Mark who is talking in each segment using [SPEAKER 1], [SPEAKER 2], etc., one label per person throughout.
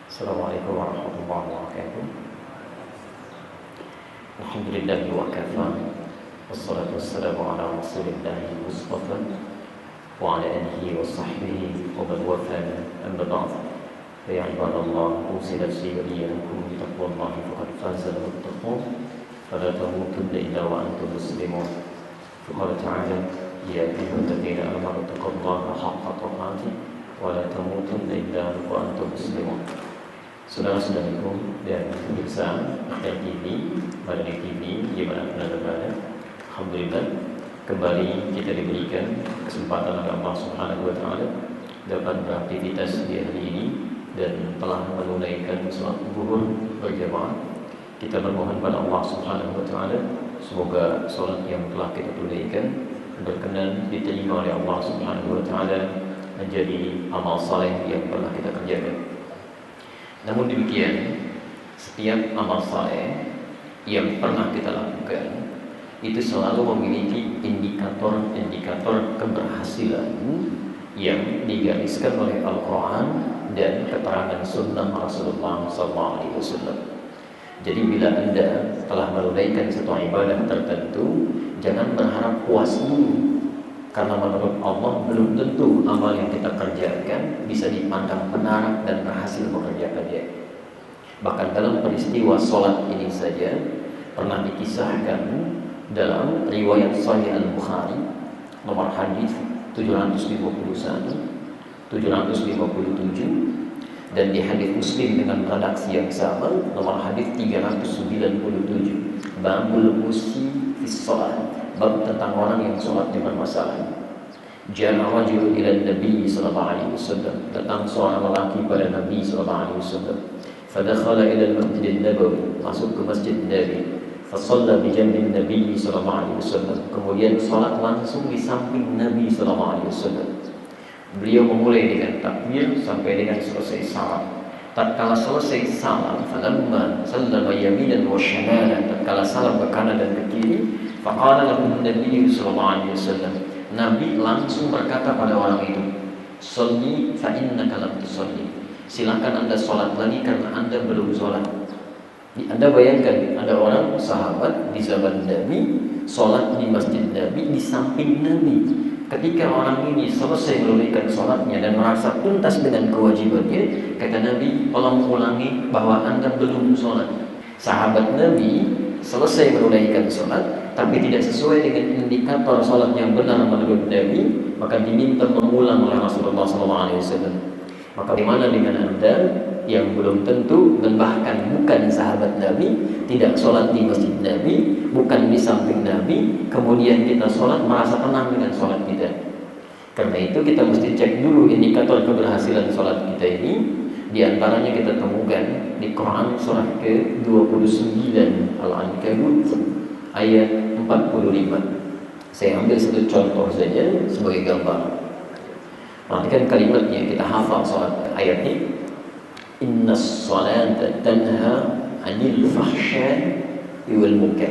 [SPEAKER 1] Assalamualaikum warahmatullahi wabarakatuh. Alhamdulillah wa kafa. Wassalatu wassalamu ala Rasulillahi Mustafa wa ala alihi wa sahbihi wa man wafana amma ba'd. Ya ibadallah, usilat siyariyakum bitaqwallahi faqad faza al-muttaqun. Fala tamutunna illa wa antum muslimun. Qala ta'ala ya ayyuhalladzina amanu taqullaha haqqa tuqatih wa la tamutunna illa wa antum muslimun. Saudara-saudariku dan pemirsa Akhir TV, Madani TV, gimana pernah berada? Alhamdulillah, kembali kita diberikan kesempatan oleh Allah Subhanahu wa Ta'ala dapat beraktivitas di hari ini dan telah menunaikan sholat zuhur berjamaah. Kita bermohon pada Allah Subhanahu wa Ta'ala semoga sholat yang telah kita tunaikan berkenan diterima oleh Allah Subhanahu wa Ta'ala menjadi amal saleh yang pernah kita kerjakan. Namun demikian, setiap amal saleh yang pernah kita lakukan itu selalu memiliki indikator-indikator keberhasilan yang digariskan oleh Al-Quran dan keterangan Sunnah Rasulullah SAW. Jadi bila Anda telah menunaikan satu ibadah tertentu, jangan berharap puas dulu, karena menurut Allah belum tentu amal yang kita kerjakan bisa dipandang benar dan berhasil mengerjakannya. Bahkan dalam peristiwa sholat ini saja pernah dikisahkan dalam riwayat Sahih Al-Bukhari nomor hadis 751, 757, dan di hadis Muslim dengan redaksi yang sama nomor hadis 397, babul musi fis sholat, bab tentang orang yang sholat dengan masalah. Jana rajul ila Nabi sallallahu alaihi wasallam, datang seorang lelaki pada Nabi sallallahu alaihi wasallam. Fadakhala ila al-Masjid an-Nabawi, masuk ke Masjid Nabi. Fasalla bi janbi Nabi sallallahu alaihi wasallam, kemudian salat langsung di samping Nabi sallallahu alaihi wasallam. Beliau memulai dengan takbir sampai dengan selesai salam. Tatkala selesai salam, falamma sallama yaminan wa shimalan, tatkala salam ke kanan dan ke kiri, faqala lahu Nabi sallallahu alaihi wasallam, Nabi langsung berkata pada orang itu, "Shalli fa innaka lam tusalli." Silakan Anda sholat lagi karena Anda belum sholat. Anda bayangkan ada orang sahabat di zaman Nabi sholat di masjid Nabi di samping Nabi. Ketika orang ini selesai menunaikan sholatnya dan merasa tuntas dengan kewajibannya, kata Nabi, tolong ulangi bahwa Anda belum sholat. Sahabat Nabi selesai menunaikan sholat tapi tidak sesuai dengan indikator sholat yang benar menurut Nabi, maka diminta mengulang oleh Rasulullah SAW. Maka bagaimana dengan Anda yang belum tentu dan bahkan bukan sahabat Nabi, tidak sholat di masjid Nabi, bukan di samping Nabi, kemudian kita sholat merasa tenang dengan sholat kita? Karena itu kita mesti cek dulu indikator keberhasilan sholat kita ini. Di antaranya kita temukan di Quran surah ke-29 Al-Ankabut ayat 45. Saya ambil satu contoh saja sebagai gambar. Perhatikan kalimatnya, kita hafal sholat ayatnya. Innas salata tanha 'anil fahsya'i wal munkar.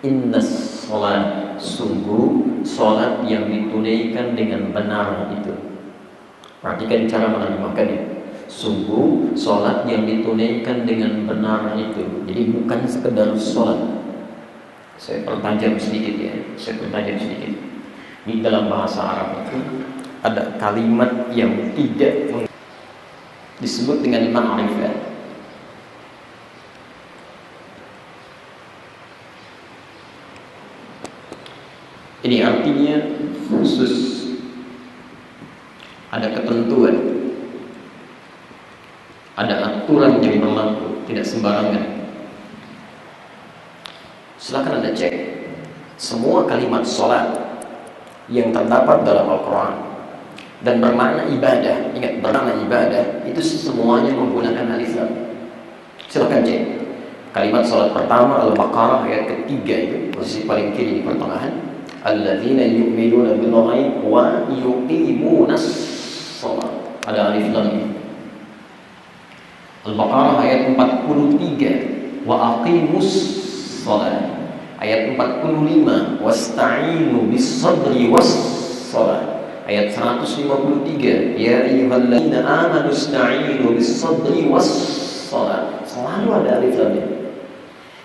[SPEAKER 1] Innas salat, sungguh salat yang ditunaikan dengan benar itu. Perhatikan cara menerjemahkannya. Sungguh salat yang ditunaikan dengan benar itu. Jadi bukan sekedar salat. Saya pertajam sedikit ya. Di dalam bahasa Arab itu ada kalimat yang tidak disebut dengan ma'rifah. Ini artinya khusus, ada ketentuan, ada aturan yang berlaku, tidak sembarangan. Silakan Anda cek semua kalimat sholat yang terdapat dalam Al-Quran dan bermakna ibadah. Ingat, bermakna ibadah itu semuanya menggunakan alif lam. Silakan cek kalimat salat pertama Al-Baqarah ayat ketiga, itu posisi paling kiri di pertengahan. Alladzina yu'minuna bil ghaib wa yuqimunas shalah, ada alif lam. Al-Baqarah ayat 43, wa aqimus shalah. Ayat 45, wasta'inu bis sabri was shalah. Ayat 153, ya ayyuhalladzina amanu ista'inu bis-sabri was-shalah. Selalu ada alif lamnya.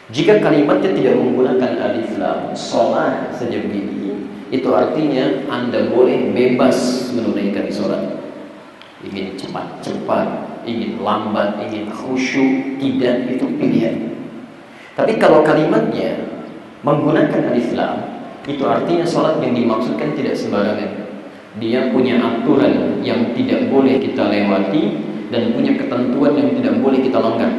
[SPEAKER 1] Jika kalimatnya tidak menggunakan alif lam, shalah saja begini, itu artinya Anda boleh bebas menunaikan salat. Ingin cepat-cepat, ingin lambat, ingin khusyuk, tidak, itu pilihan. Tapi kalau kalimatnya menggunakan alif lam, itu artinya salat yang dimaksudkan tidak sembarangan. Dia punya aturan yang tidak boleh kita lewati dan punya ketentuan yang tidak boleh kita langgar.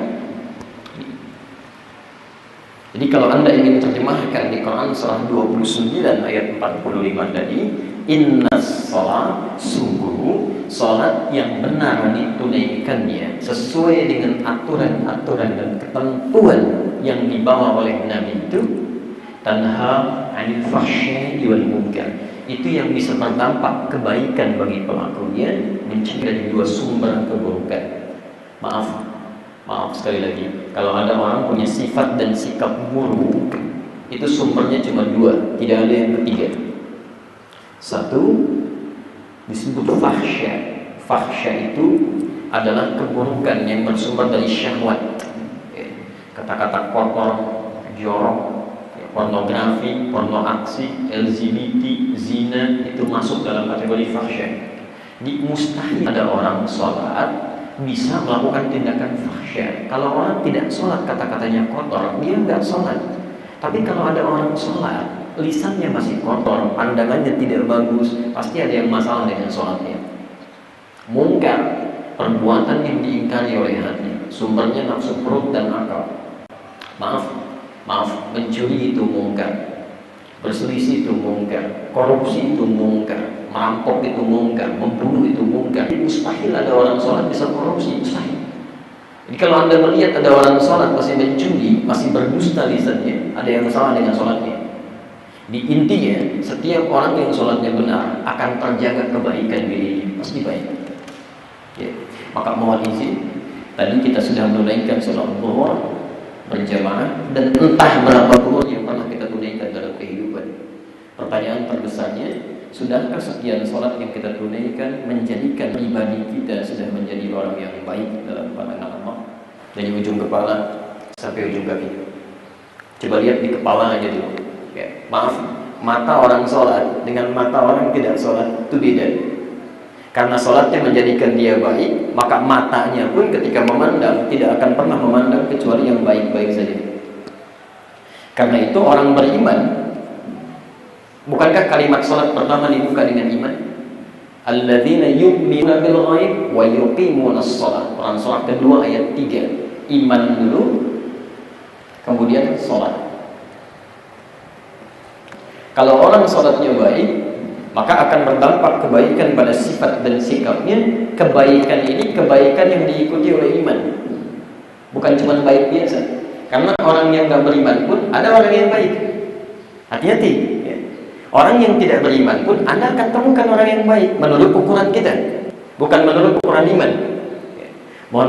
[SPEAKER 1] Jadi kalau Anda ingin terjemahkan di Quran surah 29 ayat 45 tadi, innas shalah, sungguh salat yang benar ditunaikannya sesuai dengan aturan-aturan dan ketentuan yang dibawa oleh Nabi itu, tanha 'anil fahsya'i wal munkar. Itu yang bisa berdampak kebaikan bagi pelakunya, mencegah dari dua sumber keburukan. Maaf sekali lagi, kalau ada orang punya sifat dan sikap buruk, itu sumbernya cuma dua, tidak ada yang ketiga. Satu, disebut fahsya. Fahsya itu adalah keburukan yang bersumber dari syahwat. Kata-kata kotor, jorok, pornografi, porno aksi, LGBT, zina, itu masuk dalam kategori fahsya. Jadi mustahil ada orang sholat bisa melakukan tindakan fahsya. Kalau orang tidak sholat, kata-katanya kotor, dia nggak sholat. Tapi kalau ada orang sholat, lisannya masih kotor, pandangannya tidak bagus, pasti ada yang masalah dengan sholatnya. Mungkar, perbuatan yang diingkari oleh hati, sumbernya nafsu perut dan akal. Maaf, mencuri itu mungkar, berselisih itu mungkar, korupsi itu mungkar, merampok itu mungkar, membunuh itu mungkar. Mustahil ada orang sholat bisa korupsi, mustahil. Jadi kalau Anda melihat ada orang sholat masih mencuri, masih berdusta lisannya, ada yang salah dengan sholatnya. Di intinya, setiap orang yang sholatnya benar akan terjaga kebaikan diri, pasti baik. Ya. Maka mohon izin, tadi kita sudah menunaikan sholat zuhur berjamaah, dan entah berapa zuhur yang pernah kita tunaikan dalam kehidupan. Pertanyaan terbesarnya, sudahkah sekian sholat yang kita tunaikan menjadikan pribadi kita sudah menjadi orang yang baik dalam pandangan Allah, dari ujung kepala sampai ujung kaki? Coba lihat di kepala aja dulu. Ya, maaf, mata orang sholat dengan mata orang tidak sholat itu beda. Karena sholatnya menjadikan dia baik, maka matanya pun ketika memandang tidak akan pernah memandang kecuali yang baik-baik saja. Karena itu orang beriman, bukankah kalimat sholat pertama dibuka dengan iman? Alladzina yu'minuna bil ghaib wa yuqimunas shalah. Quran surah kedua ayat 3. Iman dulu, kemudian sholat. Kalau orang sholatnya baik, maka akan berdampak kebaikan pada sifat dan sikapnya. Kebaikan ini kebaikan yang diikuti oleh iman, bukan cuma baik biasa. Karena orang yang gak beriman pun ada orang yang baik. Hati-hati ya. Orang yang tidak beriman pun Anda akan temukan orang yang baik menurut ukuran kita, bukan menurut ukuran iman ya. Mohon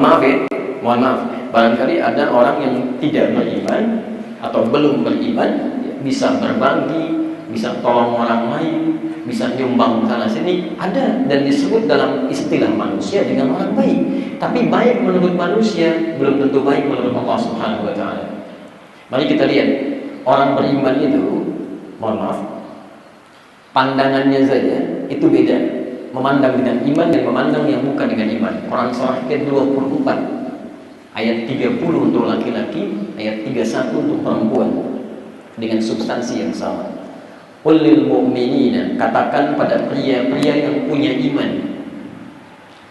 [SPEAKER 1] maaf, barangkali ada orang yang tidak beriman atau belum beriman, bisa berbagi, bisa tolong orang lain, bisa nyumbang sana sini, ada dan disebut dalam istilah manusia dengan orang baik. Tapi baik menurut manusia belum tentu baik menurut Allah Subhanahu wa taala. Mari kita lihat orang beriman itu, mohon maaf, pandangannya saja itu beda. Memandang dengan iman dan memandang yang bukan dengan iman. Quran surah ke-24 ayat 30 untuk laki-laki, ayat 31 untuk perempuan, dengan substansi yang sama. Qul lil mu'minina, katakan pada pria-pria yang punya iman.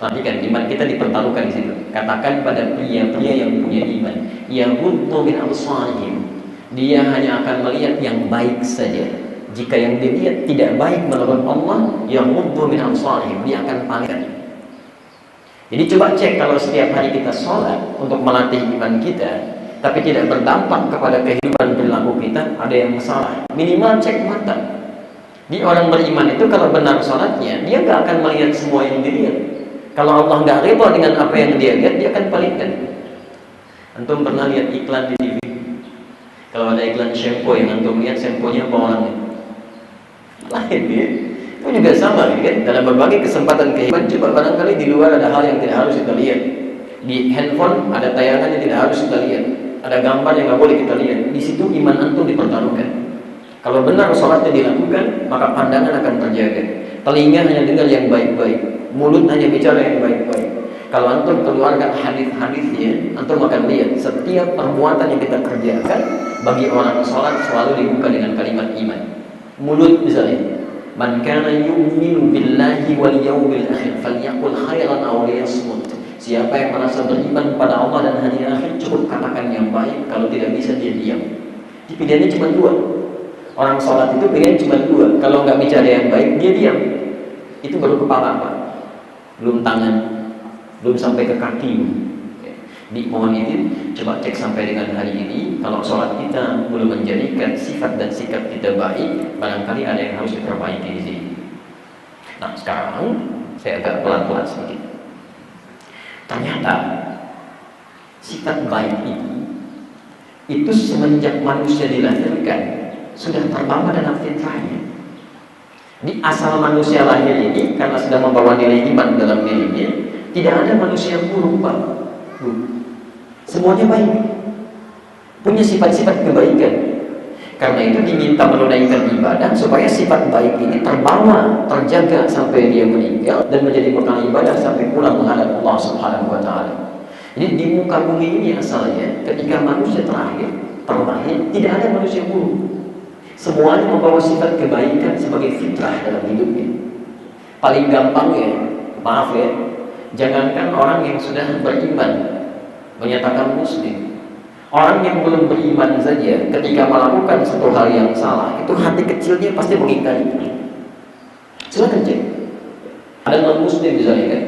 [SPEAKER 1] Perhatikan, iman kita dipertaruhkan di situ. Katakan pada pria-pria yang punya iman, yaghuddu min absarihim, dia hanya akan melihat yang baik saja. Jika yang dilihat tidak baik menurut Allah, yaghuddu min absarihim, dia akan palingkan. Jadi coba cek, kalau setiap hari kita sholat untuk melatih iman kita, tapi tidak berdampak kepada kehidupan perilaku kita, ada yang salah. Minimal cek mata. Di orang beriman itu kalau benar sholatnya, dia gak akan melihat semua yang dilihat. Kalau Allah gak rela dengan apa yang dia lihat, dia akan palingkan. Antum pernah lihat iklan di TV? Kalau ada iklan shampoo yang antum lihat, shampoo-nya apa orangnya? Lain ya. Itu juga sama kan, dalam berbagai kesempatan kehidupan. Coba barangkali di luar ada hal yang tidak harus kita lihat. Di handphone ada tayangan yang tidak harus kita lihat, ada gambar yang nggak boleh kita lihat. Di situ iman antum dipertaruhkan. Kalau benar sholatnya dilakukan, maka pandangan akan terjaga. Telinga hanya dengar yang baik-baik, mulut hanya bicara yang baik-baik. Kalau antum keluarkan hadis-hadisnya, antum akan lihat setiap perbuatan yang kita kerjakan bagi orang sholat selalu dibuka dengan kalimat iman. Mulut misalnya, man kana yu'minu billahi wal yawmil akhir falyaqul khairan aw liyasmut. Siapa yang merasa beriman pada Allah dan hari akhir, cukup katakan yang baik. Kalau tidak bisa, dia diam. Pilihannya cuma dua. Orang sholat itu pilihan cuma dua. Kalau nggak bicara yang baik, dia diam. Itu baru kepala apa? Belum tangan, belum sampai ke kaki. Mohon izin, coba cek sampai dengan hari ini. Kalau sholat kita belum menjadikan sifat dan sikap kita baik, barangkali ada yang harus diperbaiki di sini. Nah, sekarang saya agak pelan-pelan sedikit. Ternyata sifat baik ini itu semenjak manusia dilahirkan sudah terbawa dalam fitrahnya. Di asal manusia lahir ini, karena sudah membawa nilai iman dalam dirinya, tidak ada manusia buruk, Pak. Semuanya baik, punya sifat-sifat kebaikan. Karena itu diminta menunaikan ibadah supaya sifat baik ini terbawa, terjaga sampai dia meninggal dan menjadi bekal ibadah sampai pulang menghadap Allah Subhanahu wa taala. Jadi di muka bumi ini asalnya ketika manusia terlahir, tidak ada manusia buruk. Semuanya membawa sifat kebaikan sebagai fitrah dalam hidupnya. Paling gampang ya, maaf ya, jangankan orang yang sudah beriman menyatakan muslim, orang yang belum beriman saja ketika melakukan satu hal yang salah, itu hati kecilnya pasti mengingkari. Silakan cek. Ada non-muslim misalnya kan,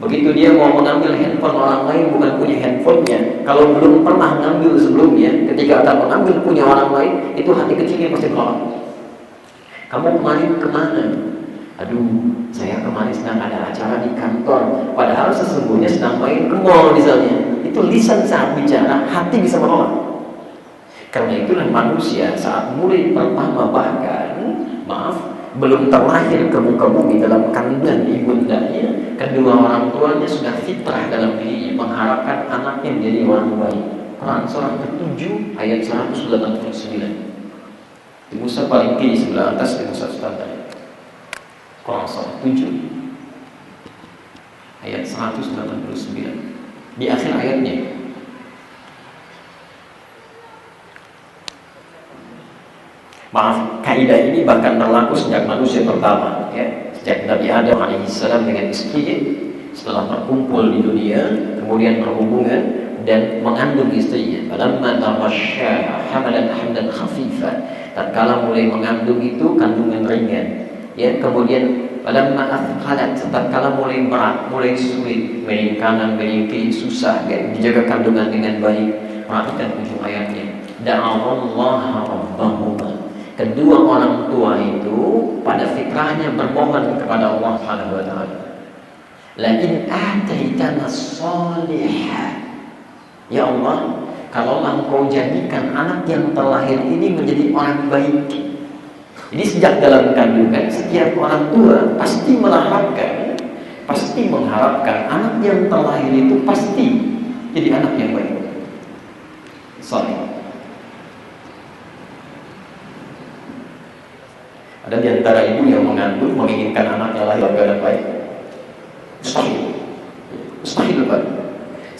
[SPEAKER 1] begitu dia mau mengambil handphone orang lain bukan punya handphonenya, kalau belum pernah ngambil sebelumnya, ketika akan mengambil punya orang lain, itu hati kecilnya pasti menolak. Kamu kemarin kemana? Aduh, saya kemarin sedang ada acara di kantor, padahal sesungguhnya sedang main ke mall misalnya. Itu lisan saat bicara, hati bisa menolak. Karena itulah manusia saat mulai pertama bahkan, belum terlahir ke muka bumi dalam kandungan ibundanya, kedua orang tuanya sudah fitrah dalam dirinya mengharapkan anaknya menjadi orang baik. Quran surah ke-7 ayat 189. Di Musa paling kiri sebelah atas, di Musa standar. Quran surah 7 ayat 189. Di akhir ayatnya, kaidah ini bahkan berlaku sejak manusia pertama, ya. Sejak Nabi Adam alaihissalam dengan istrinya, setelah berkumpul di dunia, kemudian berhubungan dan mengandung istrinya. Falamma taghasyaha hamalan hamlan khafifan. Tatkala mulai mengandung itu kandungan ringan, ya. Kemudian falamma athqalat, tatkala mulai berat, mulai sulit, miring kanan, miring kiri, susah, ya, dijaga kandungan dengan baik. Perhatikan ujung ayatnya. Da'awallaha rabbahuma. Kedua orang tua itu pada fitrahnya bermohon kepada Allah Subhanahu wa taala. La in ataitana shalihan. Ya Allah, kalau Engkau jadikan anak yang terlahir ini menjadi orang baik. Jadi sejak dalam kandungan, setiap orang tua pasti mengharapkan anak yang terlahir itu pasti jadi anak yang baik. Sorry. Ada di antara ibu yang mengandung menginginkan anaknya lahir dalam keadaan baik? Mustahil, Pak.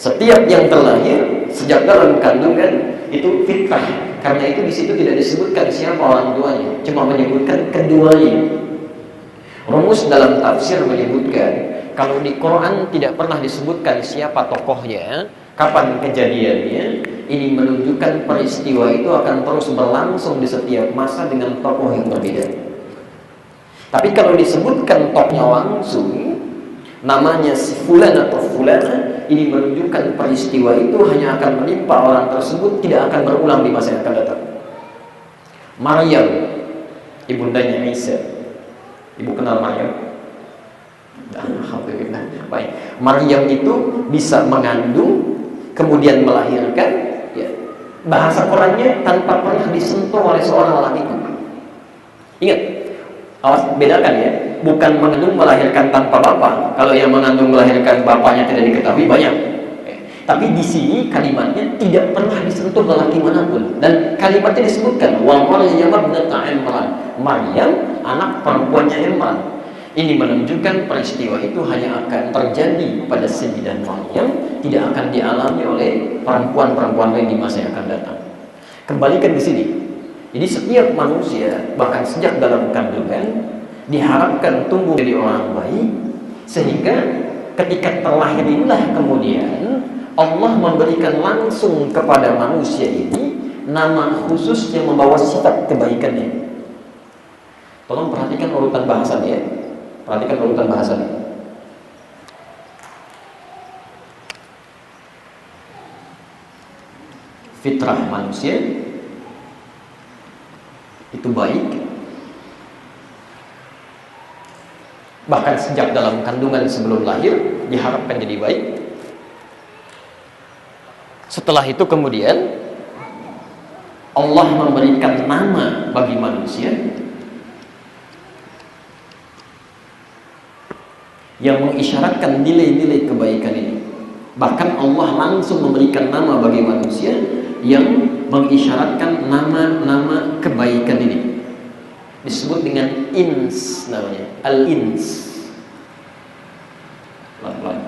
[SPEAKER 1] Setiap yang terlahir sejak dalam kandungan itu fitrah. Karena itu di situ tidak disebutkan siapa orang tuanya, cuma menyebutkan keduanya. Rumus dalam tafsir menyebutkan kalau di Quran tidak pernah disebutkan siapa tokohnya, kapan kejadiannya, ini menunjukkan peristiwa itu akan terus berlangsung di setiap masa dengan tokoh yang berbeda. Tapi kalau disebutkan tokohnya langsung, namanya si fulan atau fulana, ini menunjukkan peristiwa itu hanya akan menimpa orang tersebut, tidak akan berulang di masa yang akan datang. Maryam, ibundanya Isa. Ibu kenal Maryam? Alhamdulillah. Baik. Maryam itu bisa mengandung, kemudian melahirkan, ya. Bahasa Qurannya tanpa pernah disentuh oleh seorang lelaki. Ingat, Awas, bedakan ya, bukan mengandung melahirkan tanpa bapak. Kalau yang mengandung melahirkan bapaknya tidak diketahui banyak. Tapi di sini kalimatnya tidak pernah disentuh lelaki manapun, dan kalimatnya disebutkan wa Maryam ibnata Imran, Maryam anak perempuannya Imran. Ini menunjukkan peristiwa itu hanya akan terjadi pada Sayyidah Maryam, tidak akan dialami oleh perempuan-perempuan lain di masa yang akan datang. Kembalikan di sini. Jadi setiap manusia, bahkan sejak dalam kandungan, diharapkan tumbuh jadi orang baik, sehingga ketika terlahir inilah kemudian Allah memberikan langsung kepada manusia ini nama khusus yang membawa sifat kebaikannya. Tolong perhatikan urutan bahasan ya. Perhatikan urutan bahasan. Fitrah manusia itu baik. Bahkan sejak dalam kandungan sebelum lahir diharapkan jadi baik. Setelah itu kemudian Allah memberikan nama bagi manusia yang mengisyaratkan nilai-nilai kebaikan ini. Bahkan Allah langsung memberikan nama bagi manusia yang mengisyaratkan nama-nama kebaikan ini. Disebut dengan ins namanya, al-ins. Pelan-pelan.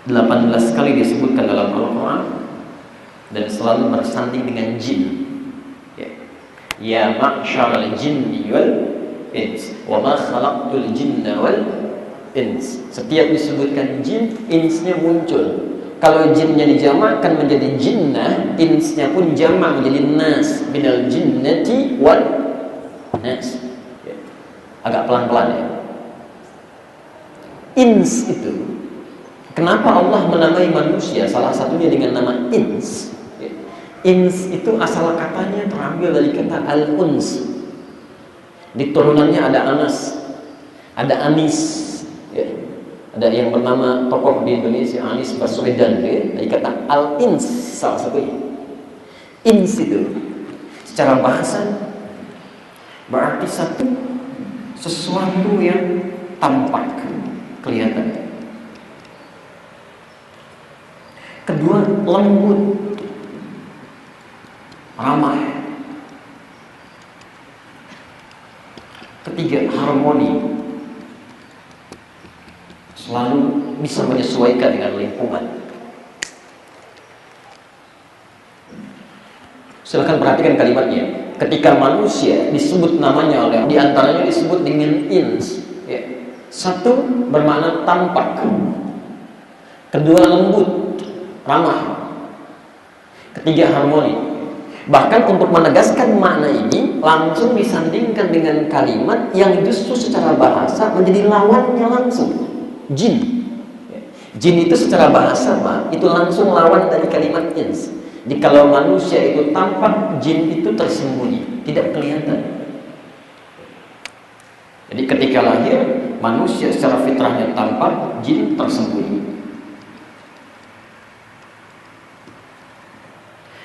[SPEAKER 1] 18 kali disebutkan dalam Al-Quran dan selalu bersanding dengan jin. Ya ma'syaral jinni wal ins wa ma khalaqtul jinna wal ins. Setiap disebutkan jin, insnya muncul. Kalau jinnya dijamakkan menjadi jinnah, insnya pun jamak menjadi nas, minal jinnati wal nas. Agak pelan-pelan ya. Ins itu, kenapa Allah menamai manusia salah satunya dengan nama ins? Ins itu asal katanya terambil dari kata al-uns. Di turunannya ada Anas, ada Anis, ya. Ada yang bernama tokoh di Indonesia Anies Baswedan, ya. Dari kata al-ins salah satunya. Ins itu secara bahasa berarti satu, sesuatu yang tampak, kelihatan. Kedua, lembut, ramah. Ketiga, harmoni, selalu bisa menyesuaikan dengan lingkungan. Silakan perhatikan kalimatnya. Ketika manusia disebut namanya oleh, diantaranya disebut dengan ins, ya. Satu, bermakna tampak. Kedua, lembut, ramah. Ketiga, harmoni. Bahkan untuk menegaskan makna ini langsung disandingkan dengan kalimat yang justru secara bahasa menjadi lawannya langsung, jin. Jin itu secara bahasa Pak, itu langsung lawan dari kalimat ins. Jadi kalau manusia itu tampak, jin itu tersembunyi, tidak kelihatan. Jadi ketika lahir, manusia secara fitrahnya tampak, jin tersembunyi.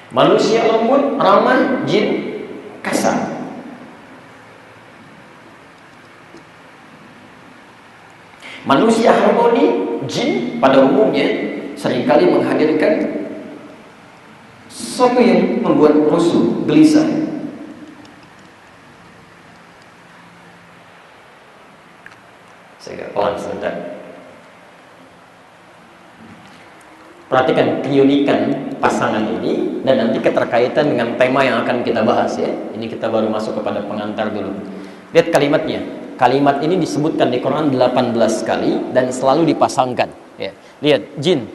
[SPEAKER 1] Manusia lembut, ramah, jin kasar. Manusia harmoni, jin pada umumnya seringkali menghadirkan sesuatu yang membuat rusuh, gelisah. Saya pelan sebentar. Perhatikan keunikan pasangan ini dan nanti keterkaitan dengan tema yang akan kita bahas ya. Ini kita baru masuk kepada pengantar dulu. Lihat kalimatnya. Kalimat ini disebutkan di Quran 18 kali dan selalu dipasangkan ya. Lihat, jin.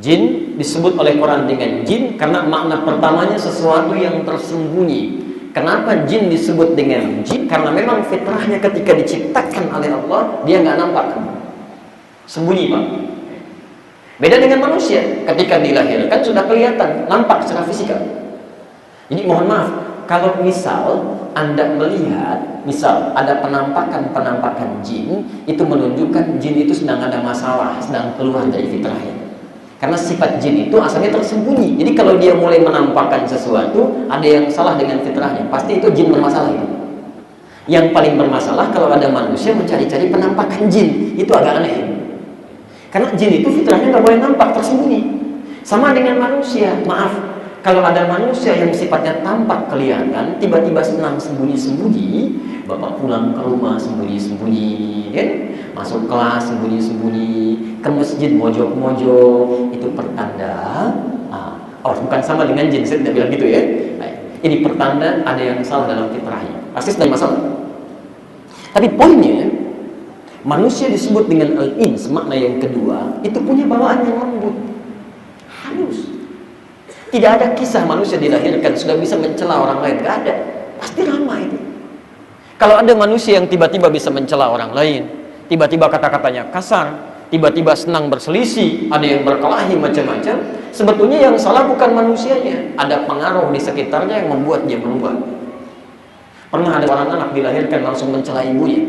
[SPEAKER 1] Jin disebut oleh Quran dengan jin karena makna pertamanya sesuatu yang tersembunyi. Kenapa jin disebut dengan jin? Karena memang fitrahnya ketika diciptakan oleh Allah, dia nggak nampak, sembunyi Pak. Beda dengan manusia, ketika dilahirkan sudah kelihatan, nampak secara fisikal. Jadi mohon maaf, kalau misal Anda melihat, misal ada penampakan jin, itu menunjukkan jin itu sedang ada masalah, sedang keluar dari fitrahnya. Karena sifat jin itu asalnya tersembunyi. Jadi kalau dia mulai menampakkan sesuatu, ada yang salah dengan fitrahnya, pasti itu jin bermasalah itu. Yang paling bermasalah kalau ada manusia mencari-cari penampakan jin, itu agak aneh. Karena jin itu fitrahnya nggak boleh nampak, tersembunyi. Sama dengan manusia, maaf, kalau ada manusia yang sifatnya tampak kelihatan, tiba-tiba senang sembunyi-sembunyi, bapak pulang ke rumah sembunyi-sembunyi, kan? Masuk kelas sembunyi-sembunyi, ke masjid mojok-mojok, itu pertanda. Bukan sama dengan jin, saya tidak bilang gitu ya. Ini pertanda ada yang salah dalam fitrahnya. Pasti sedang masalah. Tapi poinnya, manusia disebut dengan al-ins, makna yang kedua, itu punya bawaan yang lembut, halus. Tidak ada kisah manusia dilahirkan sudah bisa mencela orang lain, tidak ada. Pasti ramah itu. Kalau ada manusia yang tiba-tiba bisa mencela orang lain, tiba-tiba kata-katanya kasar, tiba-tiba senang berselisih, ada yang berkelahi macam-macam, sebetulnya yang salah bukan manusianya, ada pengaruh di sekitarnya yang membuat dia berubah. Pernah ada orang anak dilahirkan langsung mencela ibunya,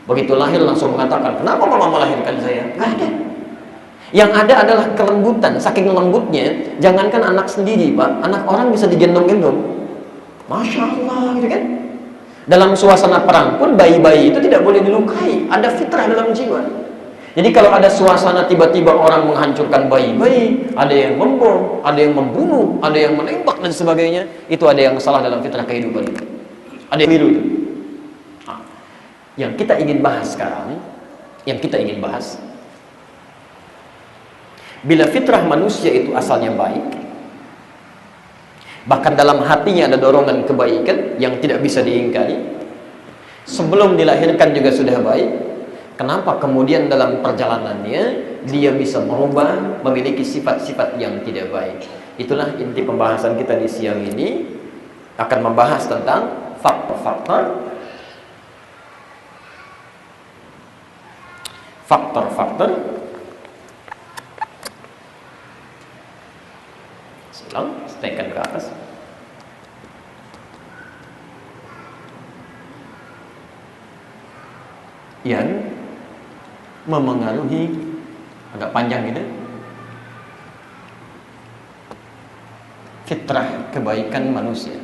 [SPEAKER 1] begitu lahir langsung mengatakan, kenapa mama melahirkan saya? Nggak ada. Yang ada adalah kelembutan. Saking lembutnya, jangankan anak sendiri, Pak, anak orang bisa digendong-gendong, Masya Allah, gitu kan. Dalam suasana perang pun bayi-bayi itu tidak boleh dilukai, ada fitrah dalam jiwa. Jadi kalau ada suasana tiba-tiba orang menghancurkan bayi-bayi, ada yang membom, ada yang membunuh, ada yang menembak dan sebagainya, itu ada yang salah dalam fitrah kehidupan itu. Ada yang biru itu. Yang kita ingin bahas sekarang, bila fitrah manusia itu asalnya baik, bahkan dalam hatinya ada dorongan kebaikan yang tidak bisa diingkari, sebelum dilahirkan juga sudah baik, kenapa kemudian dalam perjalanannya dia bisa merubah, memiliki sifat-sifat yang tidak baik? Itulah inti pembahasan kita di siang ini, akan membahas tentang faktor-faktor setekan ke atas yang memengaruhi, agak panjang gitu, fitrah kebaikan manusia.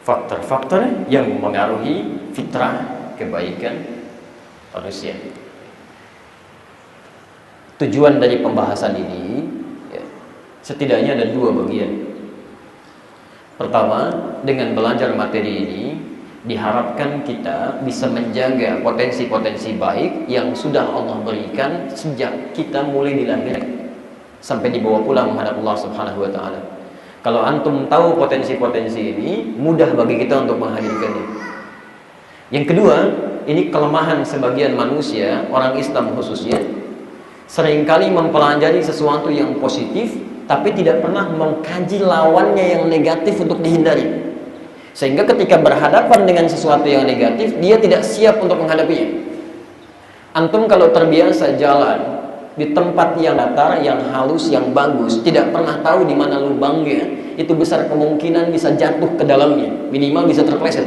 [SPEAKER 1] Faktor-faktor yang memengaruhi fitrah kebaikan manusia. Tujuan dari pembahasan ini setidaknya ada dua bagian. Pertama, dengan belajar materi ini diharapkan kita bisa menjaga potensi-potensi baik yang sudah Allah berikan sejak kita mulai dilahirkan sampai dibawa pulang menghadap Allah Subhanahu wa taala. Kalau antum tahu potensi-potensi ini, mudah bagi kita untuk menghadirkannya. Yang kedua, ini kelemahan sebagian manusia, orang Islam khususnya, seringkali mempelajari sesuatu yang positif tapi tidak pernah mengkaji lawannya yang negatif untuk dihindari. Sehingga ketika berhadapan dengan sesuatu yang negatif, dia tidak siap untuk menghadapinya. Antum kalau terbiasa jalan di tempat yang datar, yang halus, yang bagus, tidak pernah tahu di mana lubangnya, itu besar kemungkinan bisa jatuh ke dalamnya, minimal bisa terpleset.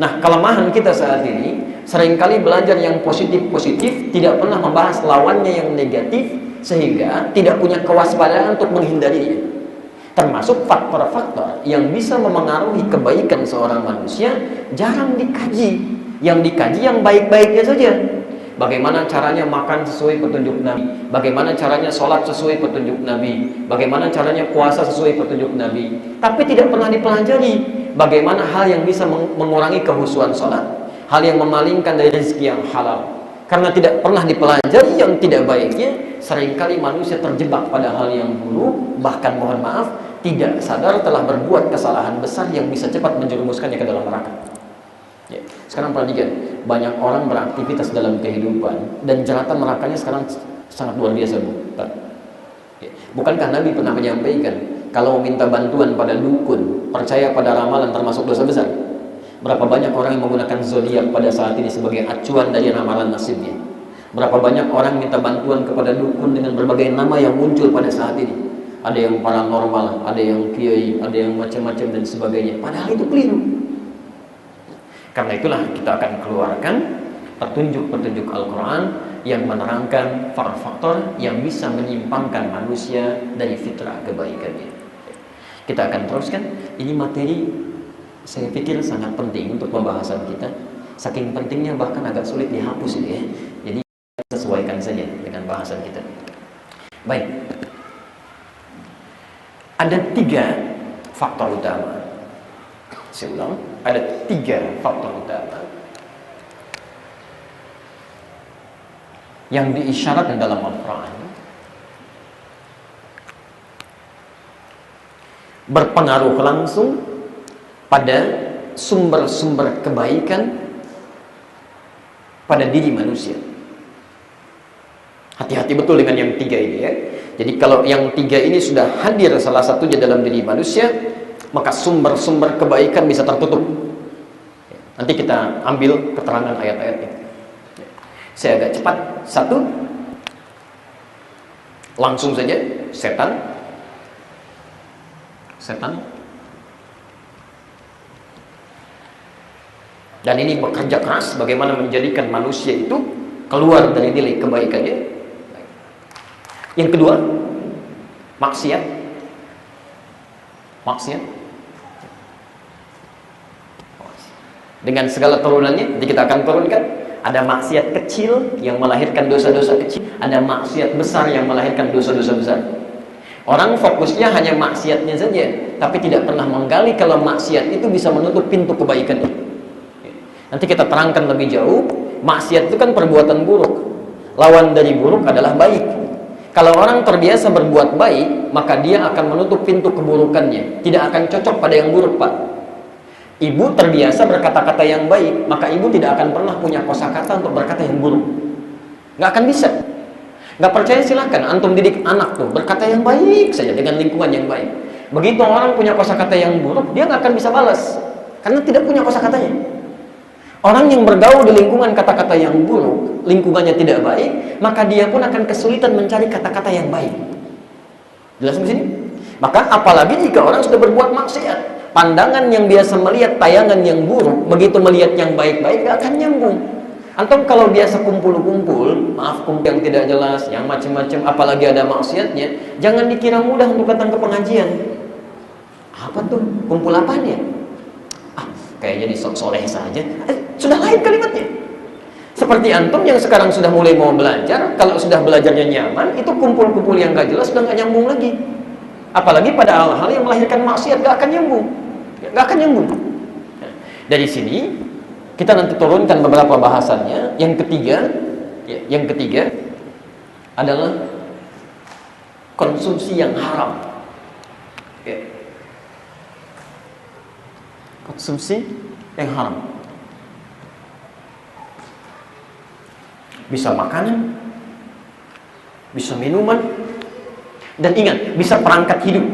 [SPEAKER 1] Nah, kelemahan kita saat ini seringkali belajar yang positif-positif, tidak pernah membahas lawannya yang negatif, sehingga tidak punya kewaspadaan untuk menghindarinya. Termasuk faktor-faktor yang bisa memengaruhi kebaikan seorang manusia jarang dikaji. Yang dikaji yang baik-baiknya saja. Bagaimana caranya makan sesuai petunjuk Nabi, bagaimana caranya sholat sesuai petunjuk Nabi, bagaimana caranya puasa sesuai petunjuk Nabi. Tapi tidak pernah dipelajari bagaimana hal yang bisa mengurangi kehusuan sholat, hal yang memalingkan dari rezeki yang halal. Karena tidak pernah dipelajari yang tidak baiknya, seringkali manusia terjebak pada hal yang buruk, bahkan mohon maaf, tidak sadar telah berbuat kesalahan besar yang bisa cepat menjerumuskannya ke dalam neraka. Ya. Sekarang perhatikan, banyak orang beraktivitas dalam kehidupan dan jeratan nerakanya sekarang sangat luar biasa, Bu. Ya. Bukankah Nabi pernah menyampaikan kalau meminta bantuan pada dukun, percaya pada ramalan termasuk dosa besar? Berapa banyak orang yang menggunakan zodiak pada saat ini sebagai acuan dari ramalan nasibnya? Berapa banyak orang minta bantuan kepada dukun dengan berbagai nama yang muncul pada saat ini? Ada yang paranormal, ada yang kiai, ada yang macam-macam dan sebagainya. Padahal itu keliru. Karena itulah kita akan keluarkan petunjuk-petunjuk Al-Quran yang menerangkan faktor-faktor yang bisa menyimpangkan manusia dari fitrah kebaikannya. Kita akan teruskan. Ini materi saya pikir sangat penting untuk pembahasan kita. Saking pentingnya bahkan agak sulit dihapus ini ya. Jadi sesuaikan saja dengan bahasan kita. Baik. Ada 3 faktor utama. Saya ulang, ada 3 faktor utama yang diisyaratkan dalam Al-Quran, berpengaruh langsung pada sumber-sumber kebaikan pada diri manusia. Hati-hati betul dengan yang 3 ini ya. Jadi kalau yang 3 ini sudah hadir salah satunya dalam diri manusia, maka sumber-sumber kebaikan bisa tertutup. Nanti kita ambil keterangan ayat-ayatnya. Saya agak cepat. 1, langsung saja, setan. Dan ini bekerja keras bagaimana menjadikan manusia itu keluar dari nilai kebaikannya. Yang kedua, maksiat. Dengan segala turunannya, nanti kita akan turunkan. Ada maksiat kecil yang melahirkan dosa-dosa kecil, ada maksiat besar yang melahirkan dosa-dosa besar. Orang fokusnya hanya maksiatnya saja, tapi tidak pernah menggali kalau maksiat itu bisa menutup pintu kebaikannya. Nanti kita terangkan lebih jauh. Maksiat itu kan perbuatan buruk. Lawan dari buruk adalah baik. Kalau orang terbiasa berbuat baik, maka dia akan menutup pintu keburukannya. Tidak akan cocok pada yang buruk, Pak. Ibu terbiasa berkata-kata yang baik, maka ibu tidak akan pernah punya kosakata untuk berkata yang buruk. Nggak akan bisa. Nggak percaya silakan, antum didik anak tuh berkata yang baik saja dengan lingkungan yang baik. Begitu orang punya kosakata yang buruk, dia nggak akan bisa balas, karena tidak punya kosakatanya. Orang yang bergaul di lingkungan kata-kata yang buruk, lingkungannya tidak baik, maka dia pun akan kesulitan mencari kata-kata yang baik. Jelas di sini? Maka apalagi jika orang sudah berbuat maksiat, pandangan yang biasa melihat tayangan yang buruk, begitu melihat yang baik-baik gak akan nyambung. Antum kalau biasa kumpul-kumpul, maaf kumpul yang tidak jelas, yang macam-macam, apalagi ada maksiatnya, jangan dikira mudah untuk datang ke pengajian. Apa tuh? Kumpul apanya? Kayaknya soleh saja. Sudah lain kalimatnya. Seperti antum yang sekarang sudah mulai mau belajar, kalau sudah belajarnya nyaman, itu kumpul-kumpul yang gak jelas sudah gak nyambung lagi. Apalagi pada hal-hal yang melahirkan maksiat, gak akan nyambung. Gak akan nyambung. Dari sini kita nanti turunkan beberapa bahasannya. Yang ketiga adalah konsumsi yang haram. Konsumsi yang haram. Bisa makanan, bisa minuman, dan ingat, bisa perangkat hidup.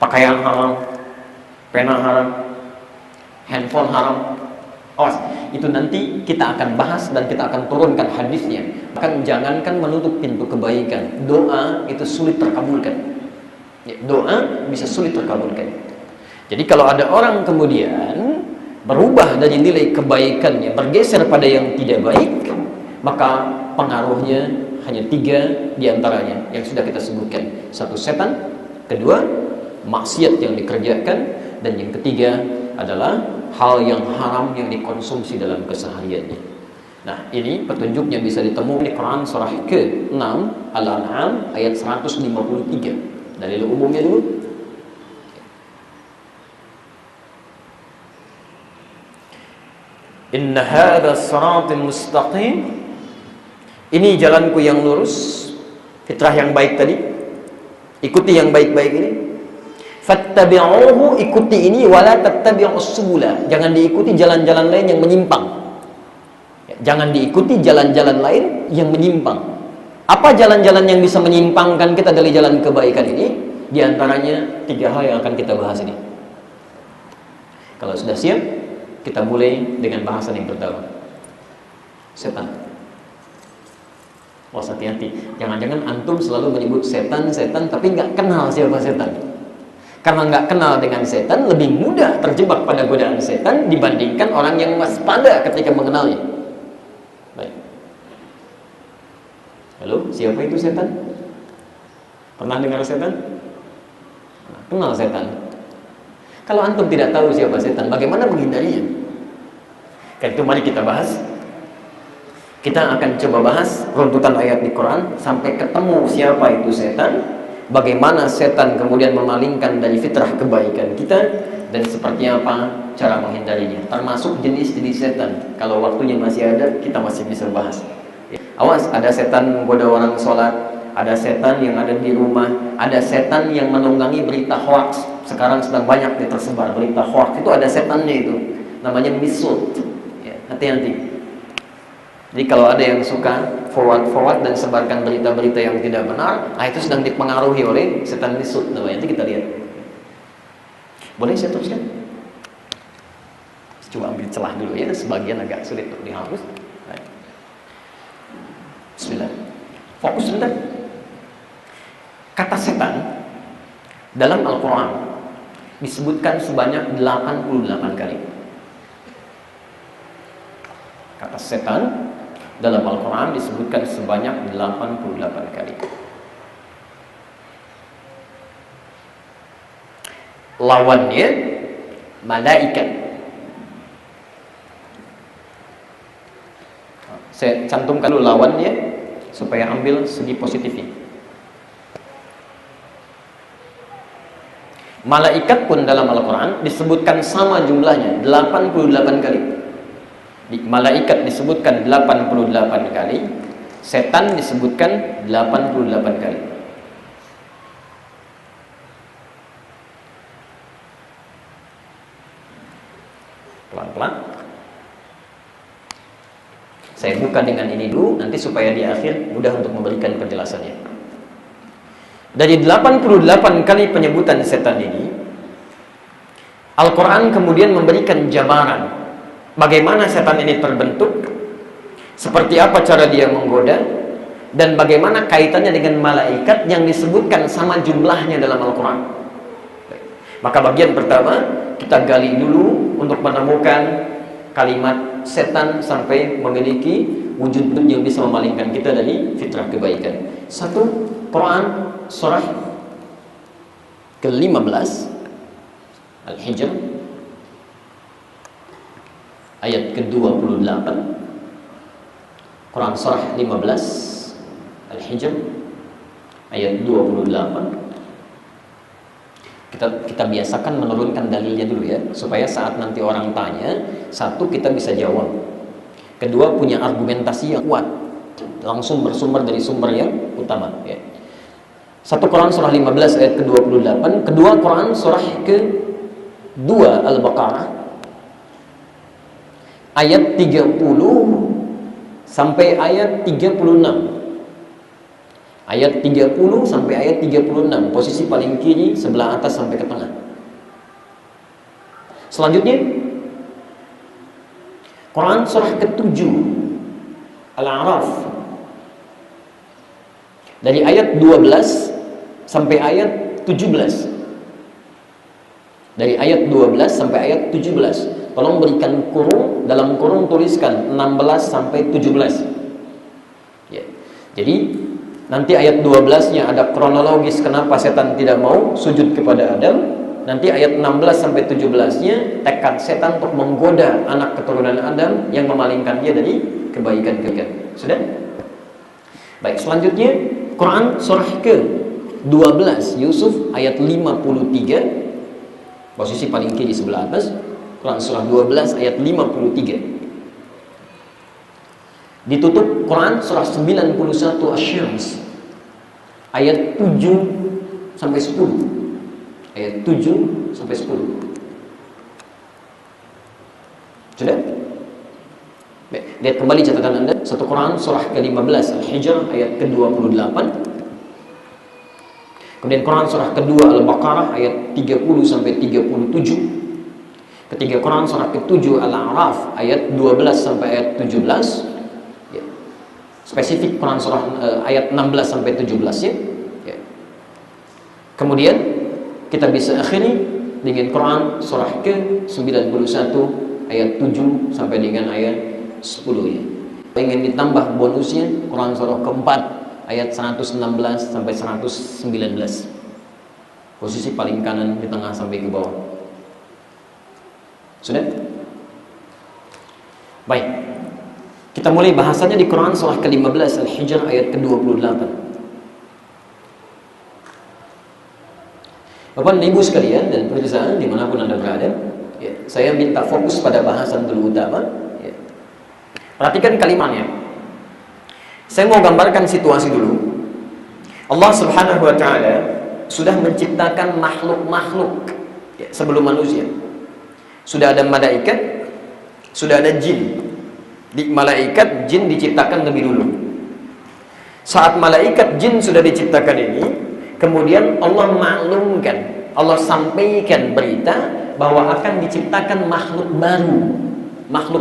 [SPEAKER 1] Pakaian haram, pena haram, handphone haram. Awas, itu nanti kita akan bahas dan kita akan turunkan hadisnya. Bahkan jangankan menutup pintu kebaikan, doa itu sulit terkabulkan. Doa bisa sulit terkabulkan. Jadi kalau ada orang kemudian berubah dari nilai kebaikannya, bergeser pada yang tidak baik, maka pengaruhnya hanya 3 diantaranya yang sudah kita sebutkan. 1, setan. 2, maksiat yang dikerjakan. Dan yang ketiga adalah hal yang haram yang dikonsumsi dalam kesehariannya. Nah, ini petunjuknya bisa ditemukan di Quran surah ke-6 Al-An'am ayat 153. Dalil umumnya dulu. Inna hadha siratal mustaqim. Ini jalanku yang lurus, fitrah yang baik tadi. Ikuti yang baik-baik ini. Fattabi'uhu, ikuti ini, wala tattabi'us subula. Jangan diikuti jalan-jalan lain yang menyimpang. Jangan diikuti jalan-jalan lain yang menyimpang. Apa jalan-jalan yang bisa menyimpangkan kita dari jalan kebaikan ini? Di antaranya 3 hal yang akan kita bahas ini. Kalau sudah siap, kita mulai dengan bahasan yang pertama. Setan. Wah, hati-hati. Jangan-jangan antum selalu menyebut setan, tapi nggak kenal siapa setan. Karena nggak kenal dengan setan, lebih mudah terjebak pada godaan setan dibandingkan orang yang waspada ketika mengenalnya. Baik. siapa itu setan? Pernah dengar setan? Kenal setan? Kalau antum tidak tahu siapa setan, bagaimana menghindarinya? Karena itu mari kita bahas. Kita akan coba bahas runtutan ayat di Quran sampai ketemu siapa itu setan, bagaimana setan kemudian memalingkan dari fitrah kebaikan kita, dan seperti apa cara menghindarinya, termasuk jenis-jenis setan. Kalau waktunya masih ada, kita masih bisa bahas. Awas, ada setan menggoda orang sholat, ada setan yang ada di rumah, ada setan yang menunggangi berita hoax. Sekarang sedang banyak tersebar berita hoax, itu ada setannya itu, namanya misut. Ya, hati-hati. Jadi kalau ada yang suka forward dan sebarkan berita-berita yang tidak benar, itu sedang dipengaruhi oleh setan misut namanya. Nanti kita lihat. Boleh saya teruskan? Coba ambil celah dulu ya, sebagian agak sulit untuk dihapus. Bismillah. Fokus sebentar. Kata setan dalam Al-Quran disebutkan sebanyak 88 kali. Kata setan dalam Al-Quran disebutkan sebanyak 88 kali. Lawannya malaikat. Saya cantumkan dulu lawannya supaya ambil segi positifnya. Malaikat pun dalam Al-Quran disebutkan sama jumlahnya, 88 kali. Malaikat disebutkan 88 kali, setan disebutkan 88 kali. Pelan-pelan. Saya buka dengan ini dulu, nanti supaya di akhir mudah untuk memberikan penjelasannya. Dari 88 kali penyebutan setan ini, Al-Quran kemudian memberikan jabaran bagaimana setan ini terbentuk, seperti apa cara dia menggoda, dan bagaimana kaitannya dengan malaikat yang disebutkan sama jumlahnya dalam Al-Quran. Maka bagian pertama, kita gali dulu untuk menemukan kalimat setan sampai memiliki wujud yang bisa memalingkan kita dari fitrah kebaikan. Satu, Quran surah ke-15 Al-Hijr ayat ke-28. Quran surah 15 Al-Hijr ayat 28. Kita biasakan menurunkan dalilnya dulu ya, supaya saat nanti orang tanya, satu, kita bisa jawab, kedua, punya argumentasi yang kuat, langsung bersumber dari sumber yang utama ya. Satu, Quran surah 15 ayat ke-28. Kedua, Quran surah ke-2 Al-Baqarah ayat 30 sampai ayat 36. Ayat 30 sampai ayat 36, posisi paling kiri sebelah atas sampai ke tengah. Selanjutnya Quran surah ke-7 Al-A'raf dari ayat 12 sampai ayat 17. Dari ayat 12 sampai ayat 17. Tolong berikan kurung, dalam kurung tuliskan 16 sampai 17. Ya. Jadi nanti ayat 12-nya ada kronologis kenapa setan tidak mau sujud kepada Adam. Nanti ayat 16 sampai 17-nya tekad setan untuk menggoda anak keturunan Adam yang memalingkan dia dari kebaikan-kebaikan. Sudah? Baik, selanjutnya Quran surah ke-12 Yusuf ayat 53, posisi paling kiri sebelah atas. Quran surah 12 ayat 53. Ditutup Quran surah 91 Asy-Syams ayat 7 sampai 10. Ayat 7 sampai 10. Sudah? Baik, lihat kembali catatan Anda. Satu Quran surah ke-15 Al-Hijr ayat ke-28. Kemudian Quran surah kedua Al-Baqarah ayat 30 sampai 37. Ketiga Quran surah ke-7 Al-A'raf ayat 12 sampai ayat 17. Spesifik Quran surah ayat 16 sampai 17 ya. Kemudian kita bisa akhiri dengan Quran surah ke-91 ayat 7 sampai dengan ayat 10 ya. Ingin ditambah bonusnya Quran surah keempat ayat 116 sampai 119. Posisi paling kanan di tengah sampai ke bawah. Sudah? Baik. Kita mulai bahasannya di Quran surah ke-15 Al-Hijr ayat ke-28. Bapak dan Ibu sekalian dan pemirsa dimanapun Anda berada, ya, saya minta fokus pada bahasan dulu utama. Ya. Perhatikan kalimatnya. Saya mau gambarkan situasi dulu. Allah Subhanahu wa Ta'ala sudah menciptakan makhluk-makhluk ya, sebelum manusia. Sudah ada malaikat, sudah ada jin. Di malaikat, jin diciptakan lebih dulu. Saat malaikat jin sudah diciptakan ini, kemudian Allah maklumkan, Allah sampaikan berita bahwa akan diciptakan makhluk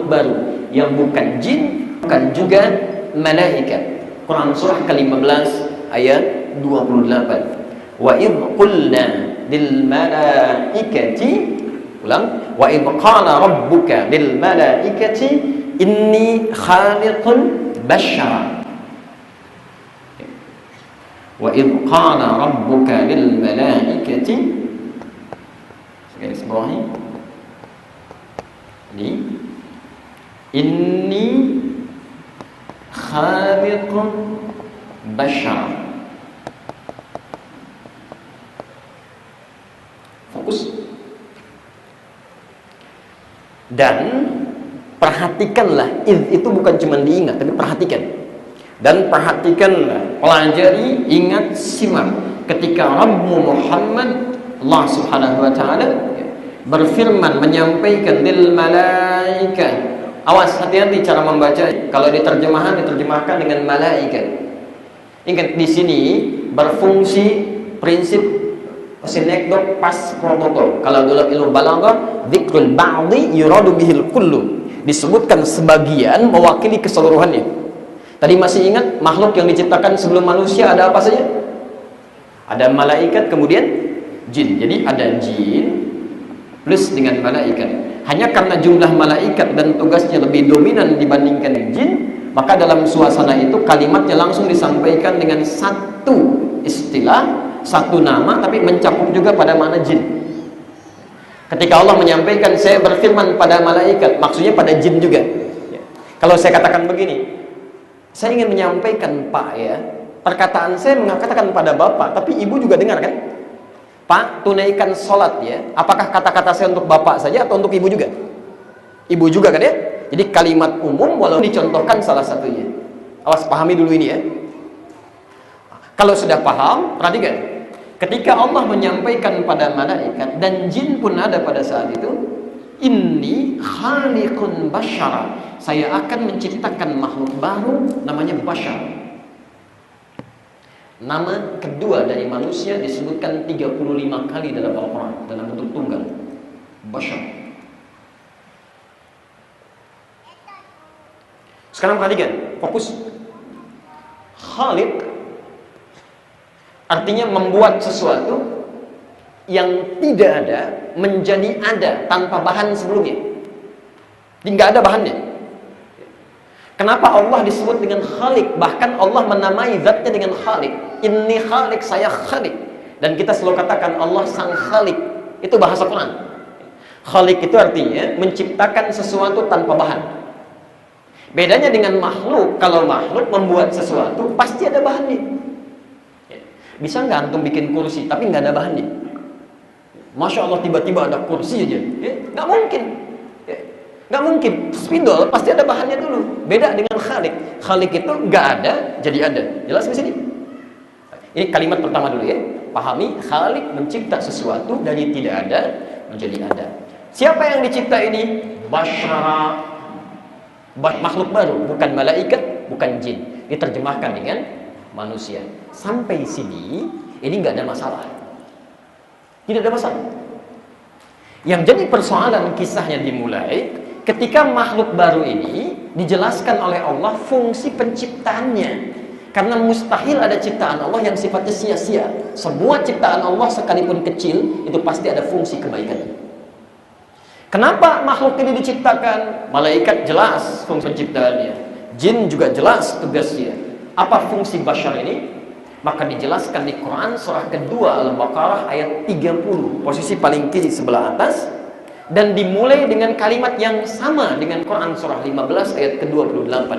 [SPEAKER 1] baru yang bukan jin, bukan juga malaikat. Quran surah ke-15 ayat 28. Wa idh qulna lil malaikati, ulang, wa idh qala rabbuka lil malaikati inni khaliqun bashara. Wa idh qala rabbuka lil malaikati, garis bawahi ini, inni khaliqun bashara. Fokus. Dan perhatikanlah, itu bukan cuma diingat, tapi perhatikan. Dan perhatikanlah, pelajari, ingat, simak ketika Rabbu Muhammad, Allah Subhanahu wa Ta'ala berfirman, menyampaikan lil malaikah. Awas, hati-hati cara membaca. Kalau diterjemahkan dengan malaikat. Ingat, di sini berfungsi prinsip sinekdok pas protokol. Kalau dalam ilmu balaghah, dzikrul ba'dhi yuradu bihil kullu. Disebutkan sebagian mewakili keseluruhannya. Tadi masih ingat makhluk yang diciptakan sebelum manusia ada apa saja? Ada malaikat, kemudian jin. Jadi ada jin plus dengan malaikat. Hanya karena jumlah malaikat dan tugasnya lebih dominan dibandingkan jin, maka dalam suasana itu kalimatnya langsung disampaikan dengan satu istilah, satu nama, tapi mencakup juga pada mana jin. Ketika Allah menyampaikan, saya berfirman pada malaikat, maksudnya pada jin juga. Kalau saya katakan begini, saya ingin menyampaikan Pak ya, perkataan saya mengatakan pada Bapak, tapi Ibu juga dengar kan? Pak, tunaikan sholat ya. Apakah kata-kata saya untuk Bapak saja atau untuk Ibu juga? Ibu juga kan ya? Jadi kalimat umum walau dicontohkan salah satunya. Awas, pahami dulu ini ya. Kalau sudah paham, perhatikan. Ketika Allah menyampaikan pada malaikat dan jin pun ada pada saat itu, inni khaliqun bashara, saya akan menciptakan makhluk baru namanya bashar. Nama kedua dari manusia disebutkan 35 kali dalam Al-Quran dalam bentuk tunggal, bashar. Sekarang perhatikan, fokus. Khaliq artinya membuat sesuatu yang tidak ada menjadi ada tanpa bahan sebelumnya. Tidak ada bahannya. Kenapa Allah disebut dengan Khaliq? Bahkan Allah menamai zatnya dengan Khaliq. Inni Khaliq, saya Khaliq. Dan kita selalu katakan Allah sang Khaliq. Itu bahasa Quran. Khaliq itu artinya menciptakan sesuatu tanpa bahan. Bedanya dengan makhluk, kalau makhluk membuat sesuatu pasti ada bahannya. Bisa nggak antum bikin kursi tapi nggak ada bahannya? Masya Allah, tiba-tiba ada kursi aja, nggak mungkin. Nggak mungkin. Spidol pasti ada bahannya dulu. Beda dengan Khaliq. Khaliq itu nggak ada jadi ada. Jelas di sini? Ini kalimat pertama dulu ya. Pahami, Khaliq mencipta sesuatu dari tidak ada menjadi ada. Siapa yang dicipta ini? Basyara, makhluk baru, bukan malaikat, bukan jin. Diterjemahkan dengan manusia. Sampai sini ini nggak ada masalah. Tidak ada masalah. Yang jadi persoalan kisahnya dimulai ketika makhluk baru ini dijelaskan oleh Allah fungsi penciptaannya. Karena mustahil ada ciptaan Allah yang sifatnya sia-sia. Semua ciptaan Allah sekalipun kecil itu pasti ada fungsi kebaikan. Kenapa makhluk ini diciptakan? Malaikat jelas fungsi penciptaannya. Jin juga jelas tugasnya. Apa fungsi bashar ini? Maka dijelaskan di Quran surah kedua Al-Baqarah ayat 30, posisi paling kiri sebelah atas, dan dimulai dengan kalimat yang sama dengan Quran surah 15 ayat ke-28.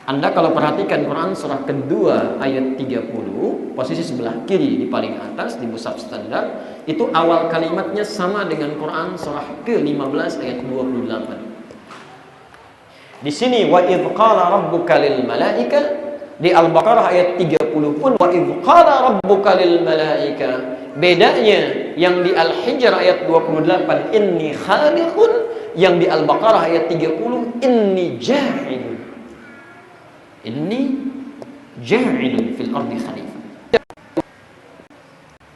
[SPEAKER 1] Anda kalau perhatikan Quran surah kedua ayat 30, posisi sebelah kiri di paling atas di mushaf standar, itu awal kalimatnya sama dengan Quran surah ke-15 ayat 28. Di sini wa idz qala rabbuka lil malaika, di Al-Baqarah ayat 30 pun wa idz qala rabbuka lil malaika. Bedanya yang di Al-Hijr ayat 28 inni khaliqun, yang di Al-Baqarah ayat 30 inni ja'ilun. Inni ja'ilun fil ardi khalifah.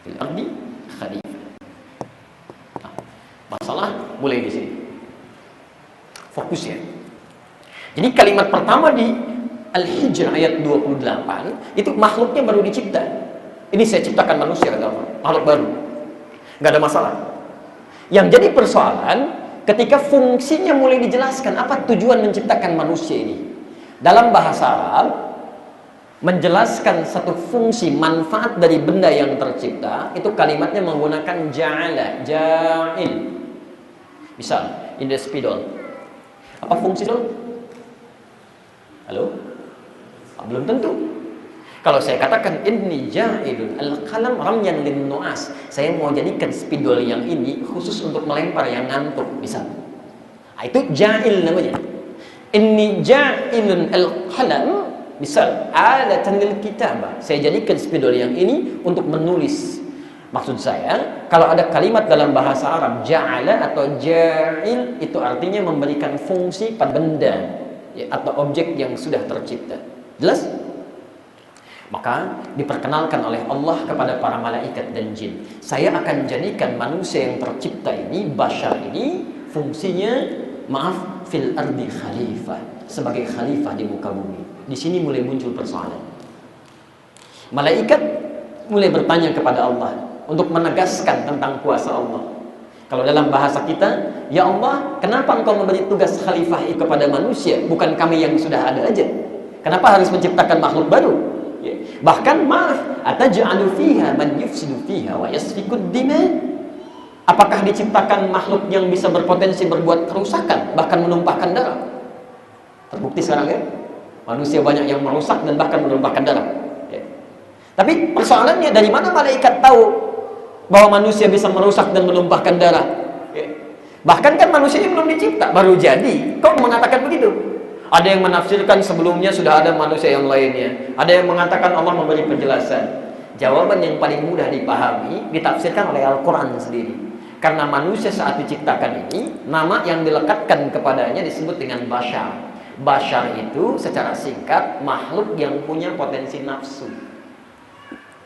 [SPEAKER 1] Fil ardi khalifah. Nah, masalah mulai di sini. Fokus ya. Jadi kalimat pertama di Al-Hijr ayat 28 itu makhluknya baru dicipta. Ini saya ciptakan manusia, makhluk baru. Nggak ada masalah. Yang jadi persoalan ketika fungsinya mulai dijelaskan, apa tujuan menciptakan manusia ini? Dalam bahasa Arab, menjelaskan satu fungsi manfaat dari benda yang tercipta, itu kalimatnya menggunakan ja'ala, ja'il. Misal, in the spidol. Apa fungsi itu? Halo? Belum tentu. Kalau saya katakan inni ja'ilun al-qalam ramyan lin nu'as, saya mau jadikan spidol yang ini khusus untuk melempar yang ngantuk, misal. Nah, itu ja'il namanya. Inni ja'ilun al-qalam, misal alatan lil kitabah, saya jadikan spidol yang ini untuk menulis. Maksud saya, kalau ada kalimat dalam bahasa Arab ja'ala atau ja'il, itu artinya memberikan fungsi pada benda ya, atau objek yang sudah tercipta. Jelas? Maka diperkenalkan oleh Allah kepada para malaikat dan jin, saya akan jadikan manusia yang tercipta ini, bashar ini, fungsinya fil ardi khalifah, sebagai khalifah di muka bumi. Di sini mulai muncul persoalan. Malaikat mulai bertanya kepada Allah untuk menegaskan tentang kuasa Allah. Kalau dalam bahasa kita, ya Allah, kenapa engkau memberi tugas khalifah itu kepada manusia, bukan kami yang sudah ada aja? Kenapa harus menciptakan makhluk baru? Ya. Bahkan ataj'alu fiha man yufsidu fiha wa yasfikud dima. Apakah diciptakan makhluk yang bisa berpotensi berbuat kerusakan, bahkan menumpahkan darah? Terbukti sekarang ya, manusia banyak yang merusak dan bahkan menumpahkan darah ya. Tapi persoalannya, dari mana malaikat tahu bahwa manusia bisa merusak dan menumpahkan darah ya? Bahkan kan manusia ini belum dicipta, baru jadi, kok mengatakan begitu? Ada yang menafsirkan sebelumnya sudah ada manusia yang lainnya, ada yang mengatakan Allah memberi penjelasan. Jawaban yang paling mudah dipahami ditafsirkan oleh Al-Quran sendiri. Karena manusia saat diciptakan ini, nama yang dilekatkan kepadanya disebut dengan bashar. Bashar itu secara singkat makhluk yang punya potensi nafsu.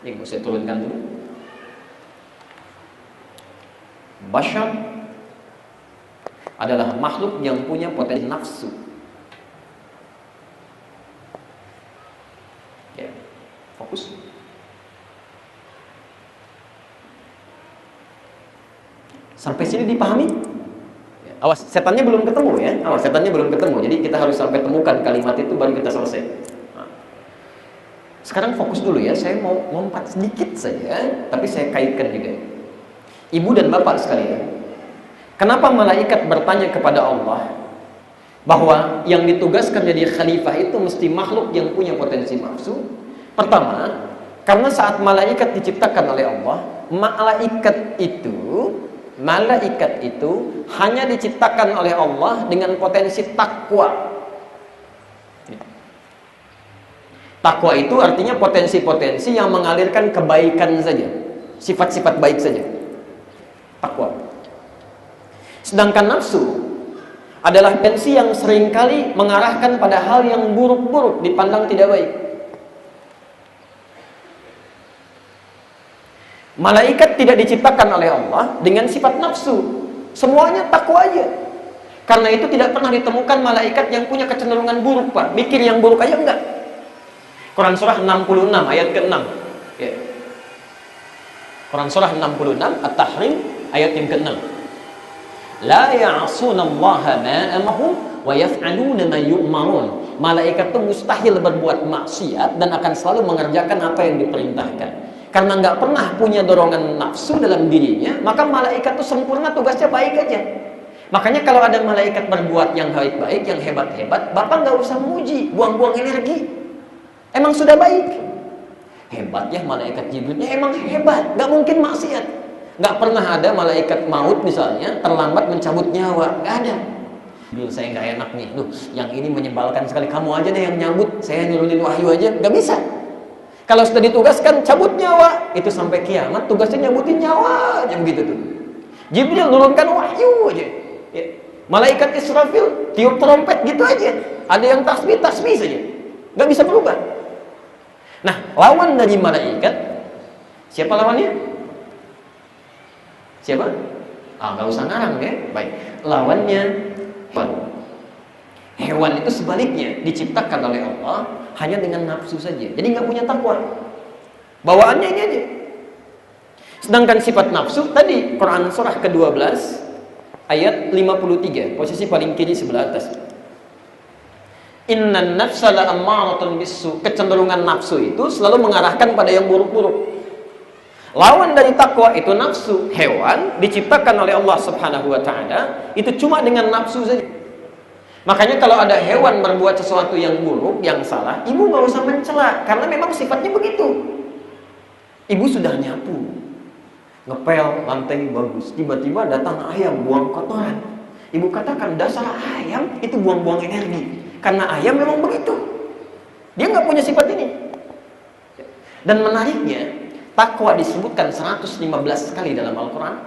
[SPEAKER 1] Ini mau saya turunkan dulu. Bashar adalah makhluk yang punya potensi nafsu. Ya, fokus. Sampai sini dipahami? Awas, setannya belum ketemu ya. Awas, setannya belum ketemu. Jadi kita harus sampai temukan kalimat itu baru kita selesai. Nah, sekarang fokus dulu ya. Saya mau lompat sedikit saja, tapi saya kaitkan juga. Ibu dan bapak sekalian, kenapa malaikat bertanya kepada Allah bahwa yang ditugaskan jadi khalifah itu mesti makhluk yang punya potensi nafsu? Pertama, karena saat malaikat diciptakan oleh Allah, malaikat itu hanya diciptakan oleh Allah dengan potensi takwa. Takwa itu artinya potensi-potensi yang mengalirkan kebaikan saja, sifat-sifat baik saja. Takwa. Sedangkan nafsu adalah potensi yang seringkali mengarahkan pada hal yang buruk-buruk, dipandang tidak baik. Malaikat tidak diciptakan oleh Allah dengan sifat nafsu, semuanya takwa aja. Karena itu tidak pernah ditemukan malaikat yang punya kecenderungan buruk, Pak. Mikir yang buruk aja enggak. Quran surah 66 ayat ke-6 ya. Quran surah 66 At-Tahrim ayat yang ke-6. La ya'sunallaha ma amahum wa yaf'aluna ma yu'marun malaikat itu mustahil berbuat maksiat dan akan selalu mengerjakan apa yang diperintahkan. Karena nggak pernah punya dorongan nafsu dalam dirinya, maka malaikat itu sempurna, tugasnya baik aja. Makanya kalau ada malaikat berbuat yang baik-baik, yang hebat-hebat, Bapak nggak usah muji, buang-buang energi. Emang sudah baik. Hebat ya malaikat Jibrilnya, emang hebat, nggak mungkin maksiat. Nggak pernah ada malaikat maut misalnya terlambat mencabut nyawa, nggak ada. Jibril, saya nggak enak nih, yang ini menyebalkan sekali, kamu aja deh yang nyabut, saya nurunin wahyu aja, nggak bisa. Kalau sudah ditugaskan cabut nyawa, itu sampai kiamat tugasnya nyabutin nyawa aja begitu tuh. Jibril nurunkan wahyu aja. Ya. Malaikat Israfil tiup trompet gitu aja. Ada yang tasbih saja, nggak bisa berubah. Nah, lawan dari malaikat siapa lawannya? Siapa? Nggak usah ngarang ya. Baik, lawannya hewan. Hewan itu sebaliknya diciptakan oleh Allah hanya dengan nafsu saja. Jadi nggak punya takwa. Bawaannya ini aja. Sedangkan sifat nafsu tadi Quran surah ke-12 ayat 53, posisi paling kiri sebelah atas. Innan nafsa la'ammaratun bisu. Kecenderungan nafsu itu selalu mengarahkan pada yang buruk-buruk. Lawan dari takwa itu nafsu. Hewan diciptakan oleh Allah Subhanahu wa taala itu cuma dengan nafsu saja. Makanya kalau ada hewan berbuat sesuatu yang buruk, yang salah, ibu nggak usah mencela karena memang sifatnya begitu. Ibu sudah nyapu, ngepel lantai bagus, tiba-tiba datang ayam buang kotoran. Ibu katakan dasar ayam itu buang-buang energi. Karena ayam memang begitu. Dia nggak punya sifat ini. Dan menariknya, takwa disebutkan 115 kali dalam Al-Quran.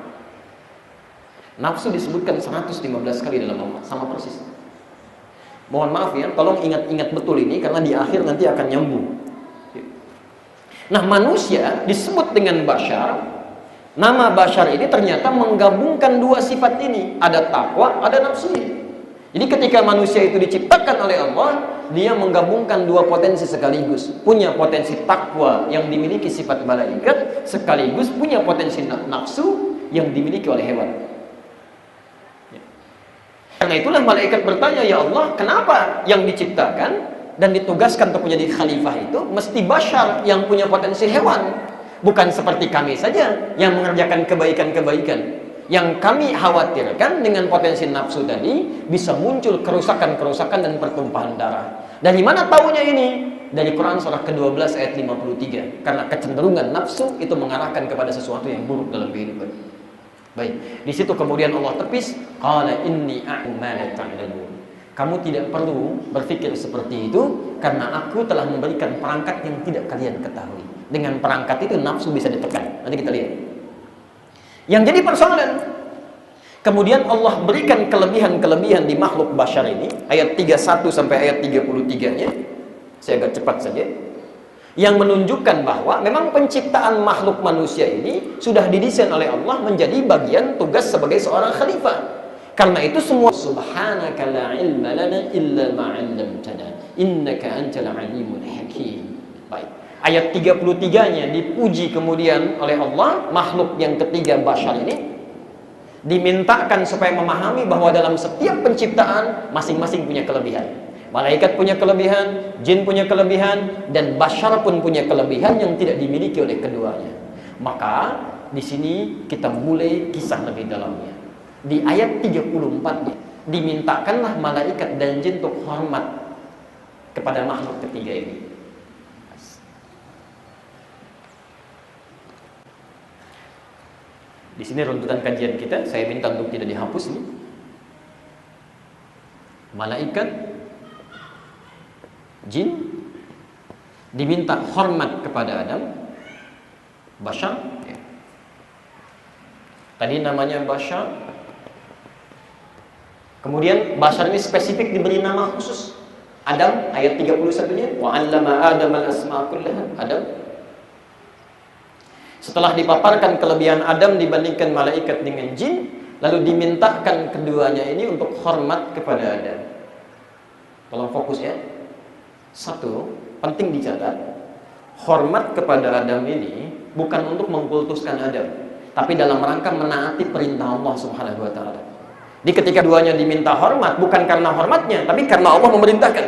[SPEAKER 1] Nafsu disebutkan 115 kali dalam Al-Quran. Sama persis. Mohon maaf ya, tolong ingat-ingat betul ini karena di akhir nanti akan nyambung. Nah, manusia disebut dengan bashar. Nama bashar ini ternyata menggabungkan dua sifat ini. Ada takwa, ada nafsu ini. Jadi ketika manusia itu diciptakan oleh Allah, dia menggabungkan dua potensi sekaligus. Punya potensi takwa yang dimiliki sifat malaikat, sekaligus punya potensi nafsu yang dimiliki oleh hewan. Karena itulah malaikat bertanya, ya Allah, kenapa yang diciptakan dan ditugaskan untuk menjadi khalifah itu mesti bashar yang punya potensi hewan, bukan seperti kami saja yang mengerjakan kebaikan-kebaikan. Yang kami khawatirkan dengan potensi nafsu tadi bisa muncul kerusakan-kerusakan dan pertumpahan darah. Dari mana taunya ini? Dari Quran surah ke-12 ayat 53. Karena kecenderungan nafsu itu mengarahkan kepada sesuatu yang buruk dalam kehidupan. Baik, di situ kemudian Allah tepis, qala inni a'lamu ma la ta'lamun. Kamu tidak perlu berpikir seperti itu karena aku telah memberikan perangkat yang tidak kalian ketahui. Dengan perangkat itu nafsu bisa ditekan. Nanti kita lihat. Yang jadi persoalan, kemudian Allah berikan kelebihan-kelebihan di makhluk bashar ini, ayat 31 sampai ayat 33-nya. Saya agak cepat saja. Yang menunjukkan bahwa memang penciptaan makhluk manusia ini sudah didesain oleh Allah menjadi bagian tugas sebagai seorang khalifah. Karena itu semua subhanaka la ilma lana illa ma 'allamtana innaka antal alimul hakim. Baik. Ayat 33-nya dipuji kemudian oleh Allah, makhluk yang ketiga bashar ini dimintakan supaya memahami bahwa dalam setiap penciptaan masing-masing punya kelebihan. Malaikat punya kelebihan, jin punya kelebihan, dan bashar pun punya kelebihan yang tidak dimiliki oleh keduanya. Maka di sini kita mulai kisah lebih dalamnya. Di ayat 34-nya dimintakanlah malaikat dan jin untuk hormat kepada makhluk ketiga ini. Di sini runtutan kajian kita, saya minta untuk tidak dihapus nih. Malaikat, jin diminta hormat kepada Adam, bashar. Ya. Tadi namanya bashar. Kemudian bashar ini spesifik diberi nama khusus. Adam, ayat 31-nya, wa 'allama Adam al-asma' kullaha. Adam. Setelah dipaparkan kelebihan Adam dibandingkan malaikat dengan jin, lalu dimintakan keduanya ini untuk hormat kepada Adam. Tolong fokus ya. Satu, penting dicatat, hormat kepada Adam ini bukan untuk mengkultuskan Adam, tapi dalam rangka menaati perintah Allah Subhanahu wa taala. Di ketika duanya diminta hormat bukan karena hormatnya, tapi karena Allah memerintahkan.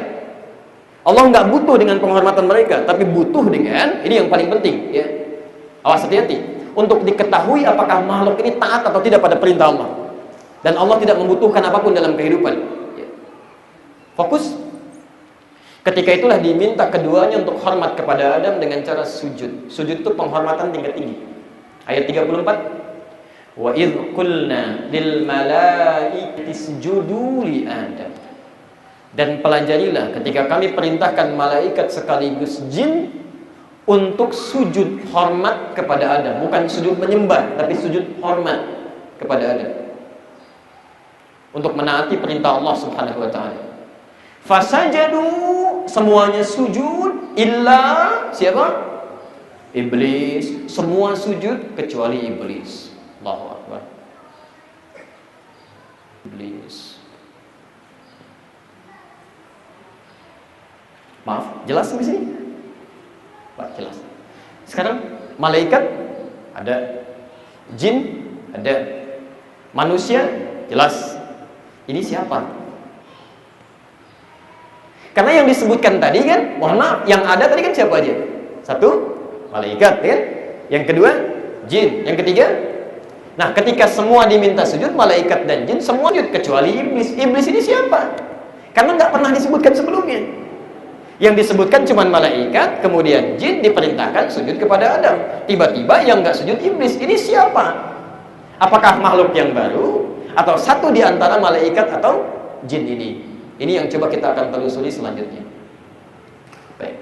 [SPEAKER 1] Allah nggak butuh dengan penghormatan mereka, tapi butuh dengan, ini yang paling penting ya. Awas, hati-hati untuk diketahui apakah makhluk ini taat atau tidak pada perintah Allah. Dan Allah tidak membutuhkan apapun dalam kehidupan ya. Fokus. Ketika itulah diminta keduanya untuk hormat kepada Adam dengan cara sujud. Sujud itu penghormatan tingkat tinggi. Ayat 34. Wa idh qulna lil malaikati isjudu li Adam. Dan pelajarilah ketika kami perintahkan malaikat sekaligus jin untuk sujud hormat kepada Adam. Bukan sujud menyembah, tapi sujud hormat kepada Adam. Untuk menaati perintah Allah Subhanahu wa taala. Fasajadu, semuanya sujud, illa siapa? Iblis. Semua sujud kecuali iblis. Allahu Akbar. Iblis. Maaf, jelas sampai sini? Pak, jelas. Sekarang malaikat ada, jin ada, manusia jelas. Ini siapa? Karena yang disebutkan tadi kan, mohon maaf, yang ada tadi kan siapa aja? Satu, malaikat kan? Yang kedua, jin. Yang ketiga, nah ketika semua diminta sujud, malaikat dan jin semua sujud kecuali iblis. Iblis ini siapa? Karena nggak pernah disebutkan sebelumnya. Yang disebutkan cuma malaikat, kemudian jin diperintahkan sujud kepada Adam. Tiba-tiba yang nggak sujud iblis. Ini siapa? Apakah makhluk yang baru? Atau satu di antara malaikat atau jin ini? Ini yang coba kita akan telusuri selanjutnya. Baik.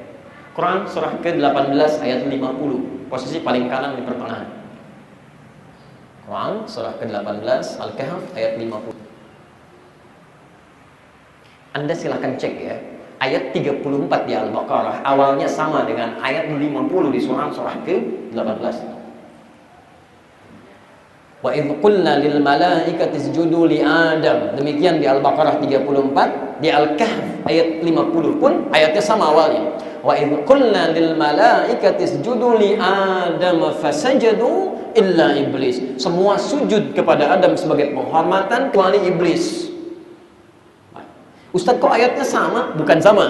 [SPEAKER 1] Quran surah ke-18 ayat 50. Posisi paling kanan di pertengahan. Quran surah ke-18 Al-Kahf ayat 50. Anda silakan cek ya. Ayat 34 di Al-Baqarah awalnya sama dengan ayat 50 di surah ke-18. Wa idh qulna lil malaikati isjudu li Adam. Demikian di Al-Baqarah 34, di Al-Kahf ayat 50 pun ayatnya sama awalnya. Wa idh qulna lil malaikati isjudu li Adam fasajadu illa iblis. Semua sujud kepada Adam sebagai penghormatan kecuali iblis. Ustaz, kok ayatnya sama? Bukan sama.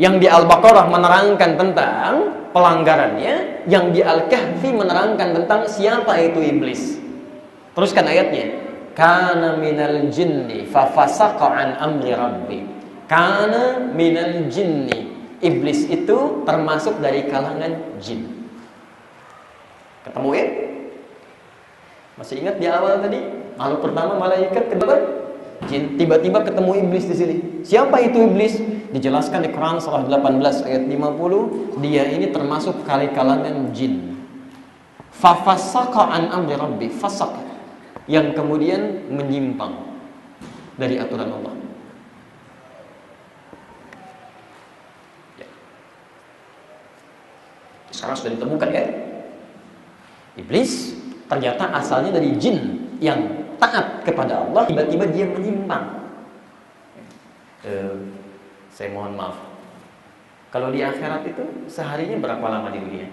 [SPEAKER 1] Yang di Al-Baqarah menerangkan tentang pelanggarannya, yang di Al-Kahfi menerangkan tentang siapa itu iblis. Teruskan ayatnya. Kana minal jinni fa fasaqa an amri rabbi. Kana minal jinni. Iblis itu termasuk dari kalangan jin. Ketemu ya? Masih ingat di awal tadi? Makhluk pertama malaikat, kedua jin. Tiba-tiba ketemu iblis di sini. Siapa itu iblis? Dijelaskan di Quran surah 18 ayat 50, dia ini termasuk kali kalangan jin. Fa fasaqa an amri rabbi. Fasaq, yang kemudian menyimpang dari aturan Allah. Ya. Sekarang sudah ditemukan ya, iblis ternyata asalnya dari jin yang taat kepada Allah, tiba-tiba dia menyimpang. Saya mohon maaf, kalau di akhirat itu seharinya berapa lama di dunia?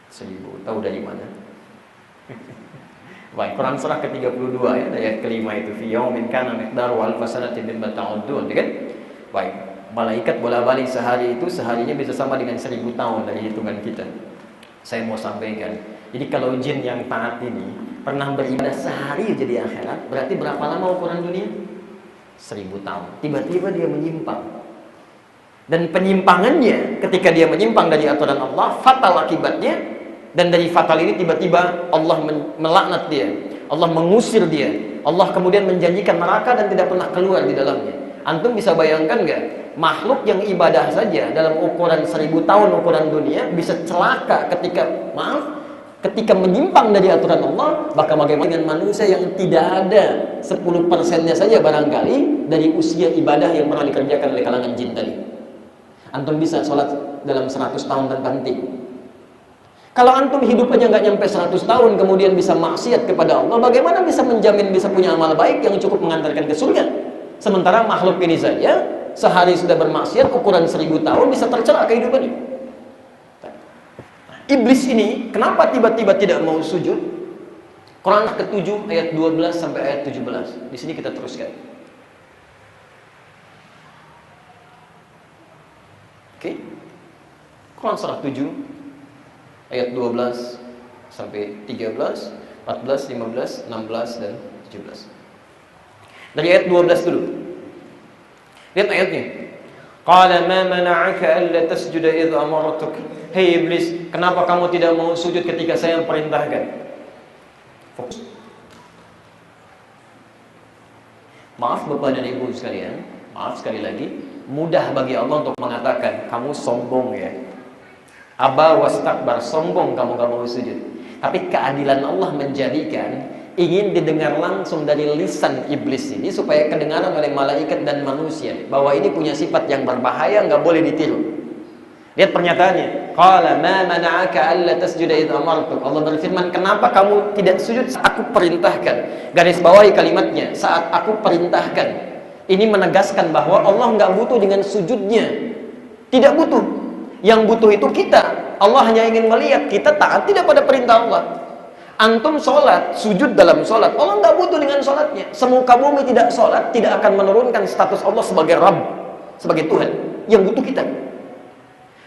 [SPEAKER 1] 1000. Tahu dari mana? Baik, Quran surah ke-32 ya, ayat kelima itu fi yaumin kana miqdaru alf sanatin mimma ta'udun, kan? Baik, malaikat bola-balik sehari itu seharinya bisa sama dengan 1000 tahun dari hitungan kita. Saya mau sampaikan, jadi kalau jin yang taat ini pernah beribadah sehari aja di akhirat, berarti berapa lama ukuran dunia? 1000 tahun. Tiba-tiba dia menyimpang. Dan penyimpangannya, ketika dia menyimpang dari aturan Allah, fatal akibatnya. Dan dari fatal ini tiba-tiba Allah melaknat dia, Allah mengusir dia, Allah kemudian menjanjikan neraka dan tidak pernah keluar di dalamnya. Antum bisa bayangkan nggak? Makhluk yang ibadah saja dalam ukuran 1000 tahun ukuran dunia bisa celaka ketika menyimpang dari aturan Allah. Maka bagaimana dengan manusia yang tidak ada 10%-nya saja barangkali dari usia ibadah yang pernah dikerjakan oleh kalangan jin tadi. Antum bisa sholat dalam 100 tahun tanpa henti. Kalau antum hidup aja nggak nyampe 100 tahun kemudian bisa maksiat kepada Allah, bagaimana bisa menjamin bisa punya amal baik yang cukup mengantarkan ke surga? Sementara makhluk ini saja sehari sudah bermaksiat ukuran 1000 tahun bisa tercela kehidupannya. Iblis ini kenapa tiba-tiba tidak mau sujud? Quran ke-7 ayat 12 sampai ayat 17. Di sini kita teruskan. Quran surah 7 ayat 12 sampai 13, 14, 15, 16 dan 17. Dari ayat 12 dulu. Lihat ayatnya. Qala ma mana'aka alla tasjuda idh amartuk. Hei iblis, kenapa kamu tidak mau sujud ketika saya perintahkan? Fokus. Maaf Bapak dan Ibu sekalian, maaf sekali lagi, mudah bagi Allah untuk mengatakan kamu sombong ya. Aba wastakbar, sombong kamu gak mau sujud. Tapi keadilan Allah menjadikan ingin didengar langsung dari lisan iblis ini supaya kedengaran oleh malaikat dan manusia bahwa ini punya sifat yang berbahaya, nggak boleh ditiru. Lihat pernyataannya. Qala ma mana'aka alla tasjuda idh amartuk. Allah berfirman, kenapa kamu tidak sujud saat aku perintahkan? Garis bawahi kalimatnya, saat aku perintahkan. Ini menegaskan bahwa Allah nggak butuh dengan sujudnya. Tidak butuh. Yang butuh itu kita. Allah hanya ingin melihat kita taat tidak pada perintah Allah. Antum sholat, sujud dalam sholat, Allah nggak butuh dengan sholatnya. Semuka bumi tidak sholat, tidak akan menurunkan status Allah sebagai Rabb, sebagai Tuhan. Yang butuh kita.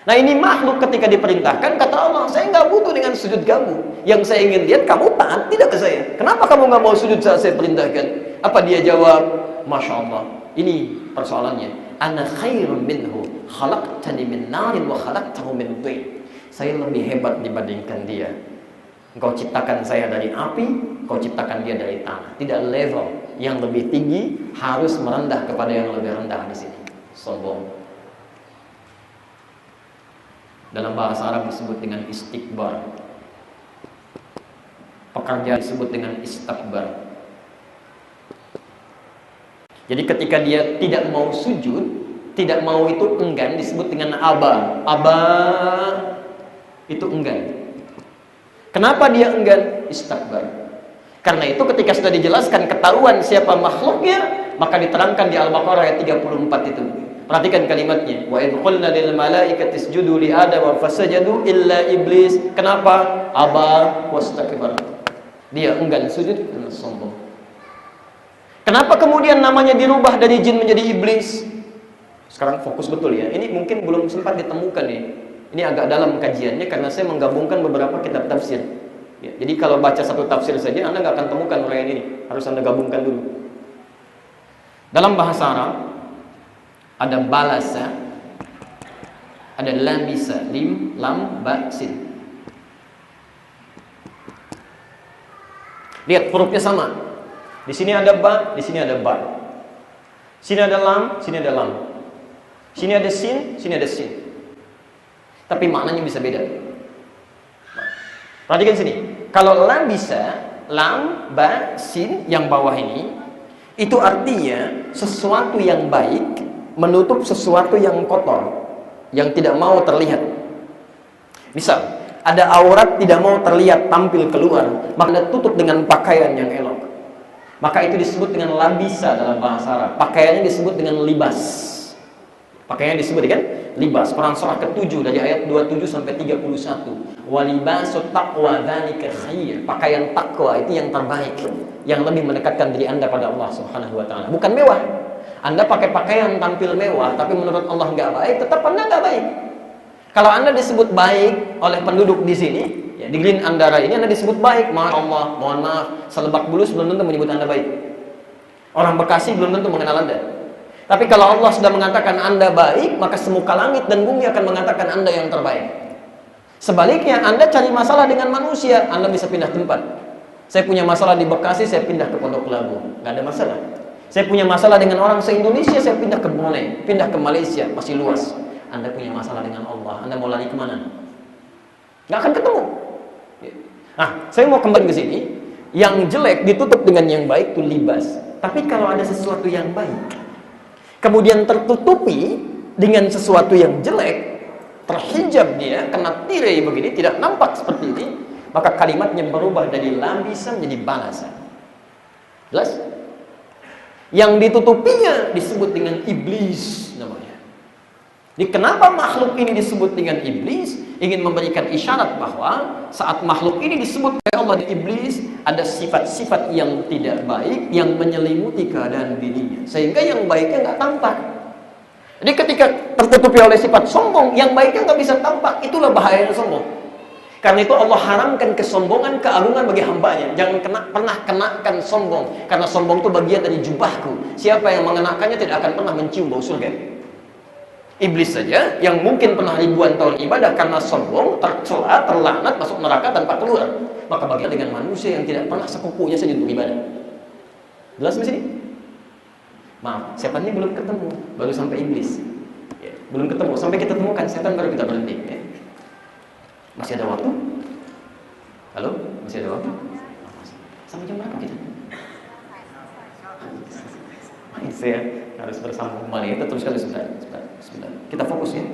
[SPEAKER 1] Nah ini makhluk ketika diperintahkan, kata Allah, saya nggak butuh dengan sujud kamu. Yang saya ingin lihat, kamu taat tidak ke saya. Kenapa kamu nggak mau sujud saat saya perintahkan? Apa dia jawab? Masya Allah. Ini persoalannya. Ana khairun minhu, khalaqtani min narin wa khalaqtahu min tin. Saya lebih hebat dibandingkan dia. Engkau ciptakan saya dari api, engkau ciptakan dia dari tanah. Tidak level. Yang lebih tinggi harus merendah kepada yang lebih rendah di sini. Sombong. Dalam bahasa Arab disebut dengan istikbar. Pekerjaan disebut dengan istakbar. Jadi ketika dia tidak mau sujud, tidak mau itu enggan, disebut dengan aba. Aba itu enggan. Kenapa dia enggan? Istakbar. Karena itu ketika sudah dijelaskan ketahuan siapa makhluknya, maka diterangkan di Al-Baqarah ayat 34 itu. Perhatikan kalimatnya. Wa idh qulna lil malaikati isjudu li Adam fasajadu illa iblis. Kenapa? Aba wastakbar. Dia enggan sujud karena sombong. Kenapa kemudian namanya dirubah dari jin menjadi iblis? Sekarang fokus betul ya. Ini mungkin belum sempat ditemukan nih. Ini agak dalam kajiannya karena saya menggabungkan beberapa kitab tafsir. Ya, jadi kalau baca satu tafsir saja Anda nggak akan temukan uraian ini. Harus Anda gabungkan dulu. Dalam bahasa Arab ada balasa, ada lamisa, lim, lam, ba, sin. Lihat hurufnya sama. Di sini ada ba, di sini ada ba. Sini ada lam, sini ada lam. Sini ada sin, sini ada sin. Tapi maknanya bisa beda. Perhatikan sini. Kalau lam bisa, lam, ba, sin yang bawah ini, itu artinya sesuatu yang baik menutup sesuatu yang kotor, yang tidak mau terlihat. Misal, ada aurat tidak mau terlihat tampil keluar, maka Anda tutup dengan pakaian yang elok. Maka itu disebut dengan labisa dalam bahasa Arab. Pakaiannya disebut dengan libas. Pakaiannya disebut dengan libas. Quran surah ke-7 dari ayat 27 sampai 31. Walibasut taqwa dzalika khair. Pakaian takwa itu yang terbaik, yang lebih mendekatkan diri Anda pada Allah Subhanahu wa taala. Bukan mewah. Anda pakai pakaian tampil mewah tapi menurut Allah enggak baik, tetap Anda enggak baik. Kalau Anda disebut baik oleh penduduk di sini, ya, di Green Andara ini Anda disebut baik, Masya Allah, mohon maaf, Selebak Bulus belum tentu menyebut Anda baik. Orang Bekasi belum tentu mengenal Anda. Tapi kalau Allah sudah mengatakan Anda baik, maka semuka langit dan bumi akan mengatakan Anda yang terbaik. Sebaliknya, Anda cari masalah dengan manusia, Anda bisa pindah tempat. Saya punya masalah di Bekasi, saya pindah ke Pondok Labu, nggak ada masalah. Saya punya masalah dengan orang se-Indonesia, saya pindah ke Brunei, pindah ke Malaysia, masih luas. Anda punya masalah dengan Allah, Anda mau lari kemana? Nggak akan ketemu. Nah, saya mau kembali ke sini. Yang jelek ditutup dengan yang baik itu libas. Tapi kalau ada sesuatu yang baik, kemudian tertutupi dengan sesuatu yang jelek, terhijab dia, kena tirai begini, tidak nampak seperti ini, maka kalimatnya berubah dari labisa menjadi balasa. Jelas? Yang ditutupinya disebut dengan iblis namanya. Jadi kenapa makhluk ini disebut dengan iblis? Ingin memberikan isyarat bahwa saat makhluk ini disebut oleh Allah dan iblis, ada sifat-sifat yang tidak baik yang menyelimuti keadaan dirinya, sehingga yang baiknya nggak tampak. Jadi ketika tertutupi oleh sifat sombong, yang baiknya nggak bisa tampak. Itulah bahayanya sombong. Karena itu Allah haramkan kesombongan, keagungan bagi hambanya. Jangan pernah kenakan sombong. Karena sombong itu bagian dari jubahku. Siapa yang mengenakannya tidak akan pernah mencium bau surga. Iblis saja yang mungkin pernah ribuan tahun ibadah karena sombong, tercela, terlaknat, masuk neraka tanpa keluar. Maka bagaimana dengan manusia yang tidak pernah sekukunya saja untuk ibadah? Jelas di sini? Maaf, setannya belum ketemu, baru sampai iblis. Ya, belum ketemu, sampai kita temukan setan baru kita berhenti. Ya. Masih ada waktu? Halo? Masih ada waktu? Sampai jam berapa kita? Saya harus bersambung kembali. Kita teruskan sebentar. Kita fokus ya.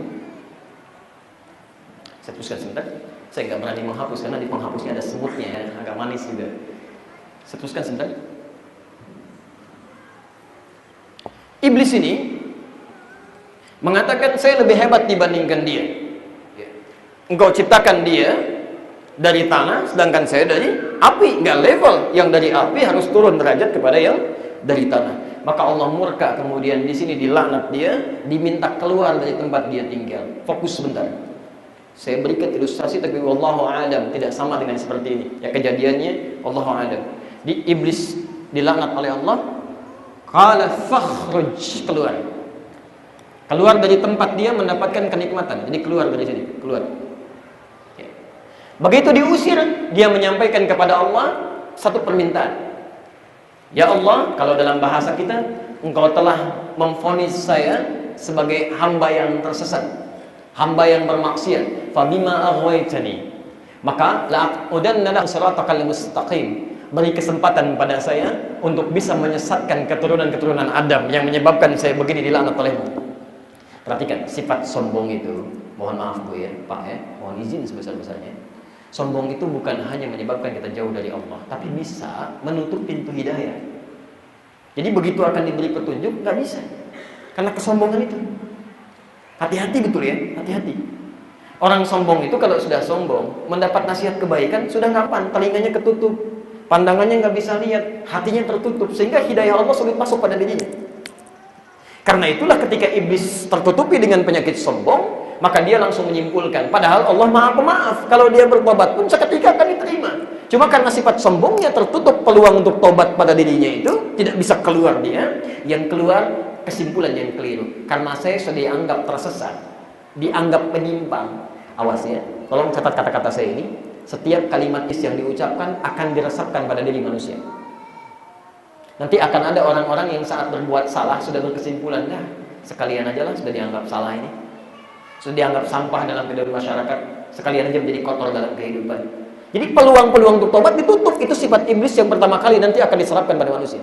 [SPEAKER 1] Saya teruskan sebentar. Saya nggak berani menghapus karena di penghapusnya ada semutnya ya, agak manis juga. Saya teruskan sebentar. Iblis ini mengatakan saya lebih hebat dibandingkan dia. Engkau ciptakan dia dari tanah, sedangkan saya dari api. Nggak level, yang dari api harus turun derajat kepada yang dari tanah. Maka Allah murka, kemudian di sini dilaknat dia, diminta keluar dari tempat dia tinggal. Fokus sebentar. Saya berikan ilustrasi, tapi wallahu a'lam, tidak sama dengan seperti ini. Ya kejadiannya, wallahu a'lam. Di iblis dilaknat oleh Allah. Qala fakhruj, keluar dari tempat dia mendapatkan kenikmatan. Jadi keluar dari sini, keluar. Ya. Begitu diusir, dia menyampaikan kepada Allah satu permintaan. Ya Allah, kalau dalam bahasa kita, Engkau telah memvonis saya sebagai hamba yang tersesat, hamba yang bermaksiat. Fabima aghwaytani, maka la'udanna lahu siratakal mustaqim. Beri kesempatan pada saya untuk bisa menyesatkan keturunan-keturunan Adam yang menyebabkan saya begini dilaknat olehmu. Perhatikan, sifat sombong itu, mohon maaf Bu ya, Pak ya, mohon izin sebesar-besarnya. Sombong itu bukan hanya menyebabkan kita jauh dari Allah, tapi bisa menutup pintu hidayah. Jadi begitu akan diberi petunjuk, nggak bisa. Karena kesombongan itu. Hati-hati betul ya, hati-hati. Orang sombong itu kalau sudah sombong, mendapat nasihat kebaikan, sudah ngapan, telinganya ketutup. Pandangannya nggak bisa lihat, hatinya tertutup, sehingga hidayah Allah sulit masuk pada dirinya. Karena itulah ketika iblis tertutupi dengan penyakit sombong, maka dia langsung menyimpulkan, padahal Allah Maha Pemaaf, kalau dia bertobat pun seketika akan diterima. Cuma karena sifat sombongnya tertutup peluang untuk tobat pada dirinya itu, tidak bisa keluar dia, yang keluar kesimpulan yang keliru. Karena saya sudah dianggap tersesat, dianggap menyimpang. Awas ya, tolong catat kata-kata saya ini. Setiap kalimat yang diucapkan akan diresapkan pada diri manusia. Nanti akan ada orang-orang yang saat berbuat salah sudah berkesimpulan, nah sekalian aja lah sudah dianggap salah ini, sudah dianggap sampah dalam kehidupan masyarakat, sekalian aja menjadi kotor dalam kehidupan. Jadi peluang-peluang untuk tobat ditutup. Itu sifat iblis yang pertama kali nanti akan diserapkan pada manusia.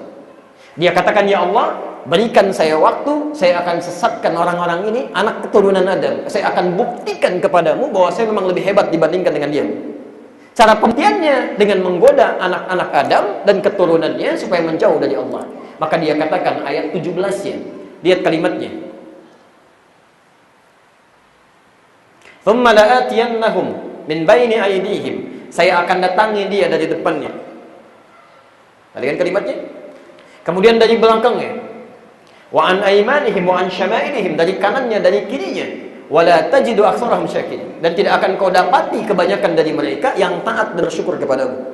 [SPEAKER 1] Dia katakan, ya Allah, berikan saya waktu, saya akan sesatkan orang-orang ini, anak keturunan Adam. Saya akan buktikan kepadamu bahwa saya memang lebih hebat dibandingkan dengan dia. Cara pembuktiannya dengan menggoda anak-anak Adam dan keturunannya supaya menjauh dari Allah. Maka dia katakan ayat 17-nya. Lihat kalimatnya. "Tsumma la'atiyannahum min baini aydihim." Saya akan datangi dia dari depannya. Lihat kalimatnya. Kemudian dari belakangnya. Wa an aymanihim wa an syama'ilihim, dari kanannya, dari kirinya. Wala tajidu aktsarahum syakirin, dan tidak akan kau dapati kebanyakan dari mereka yang taat dan bersyukur kepadamu.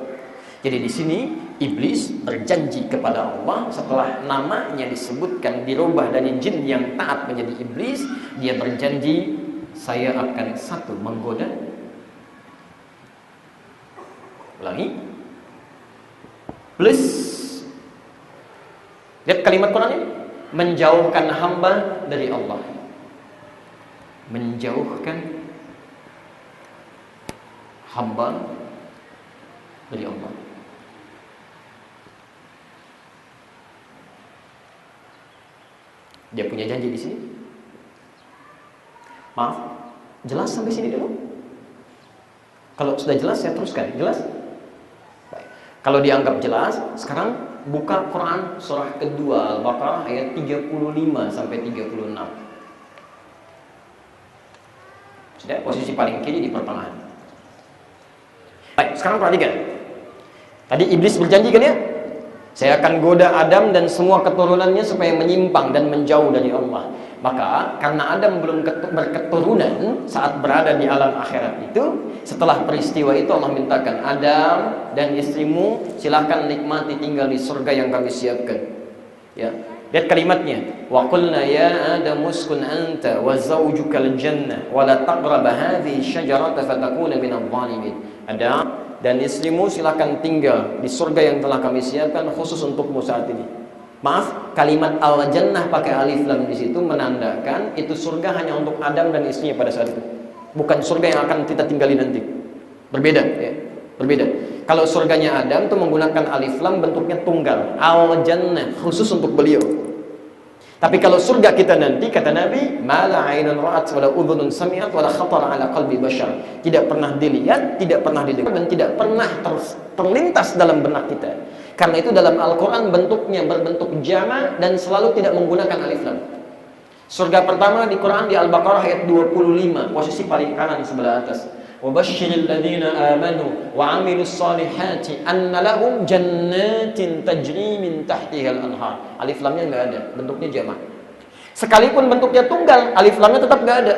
[SPEAKER 1] Jadi di sini iblis berjanji kepada Allah setelah namanya disebutkan dirubah dari jin yang taat menjadi iblis, dia berjanji, saya akan satu menggoda. Ulangi. Plus lihat kalimat Qurannya, menjauhkan hamba dari Allah. Menjauhkan hamba dari Allah. Dia punya janji di sini. Maaf, jelas sampai sini dulu? Kalau sudah jelas saya teruskan. Jelas? Baik. Kalau dianggap jelas, sekarang buka Quran surah kedua Al-Baqarah ayat 35 sampai 36. Sudah, posisi paling kiri di pertengahan. Baik, sekarang perhatikan. Tadi iblis berjanji kan ya? Saya akan goda Adam dan semua keturunannya supaya menyimpang dan menjauh dari Allah. Maka karena Adam belum berketurunan saat berada di alam akhirat itu, setelah peristiwa itu Allah mintakan, Adam dan istrimu silahkan nikmati tinggal di surga yang kami siapkan. Ya, lihat kalimatnya, wa qulna ya Adam uskun anta wa zawjukal jannah wa la taqraba hadhihi syajarata fatakuna minadh dhalimin. Adam dan istrimu silahkan tinggal di surga yang telah kami siapkan khusus untukmu saat ini. Maaf, kalimat al-jannah pakai alif lam di situ menandakan itu surga hanya untuk Adam dan istrinya pada saat itu. Bukan surga yang akan kita tinggali nanti. Berbeda, ya. Berbeda. Kalau surganya Adam itu menggunakan alif lam bentuknya tunggal, al-jannah khusus untuk beliau. Tapi kalau surga kita nanti, kata Nabi, ma la 'ainun ra'at wa la udhunun sami'at wa la khatara 'ala qalbi bashar. Tidak pernah dilihat, tidak pernah didengar, dan tidak pernah terlintas dalam benak kita. Karena itu dalam Al-Quran bentuknya berbentuk jama' dan selalu tidak menggunakan alif lam. Surga pertama di Quran di Al-Baqarah ayat 25, posisi paling kanan sebelah atas. وَبَشِّرِ الَّذِينَ آمَنُوا وَعَمِلُوا الصَّالِحَاتِ أَنَّ لَهُمْ جَنَّاتٍ تَجْرِي مِنْ تَحْتِهَا الْأَنْهَارُ. Alif lamnya nggak ada, bentuknya jamak. Sekalipun bentuknya tunggal, alif lamnya tetap nggak ada.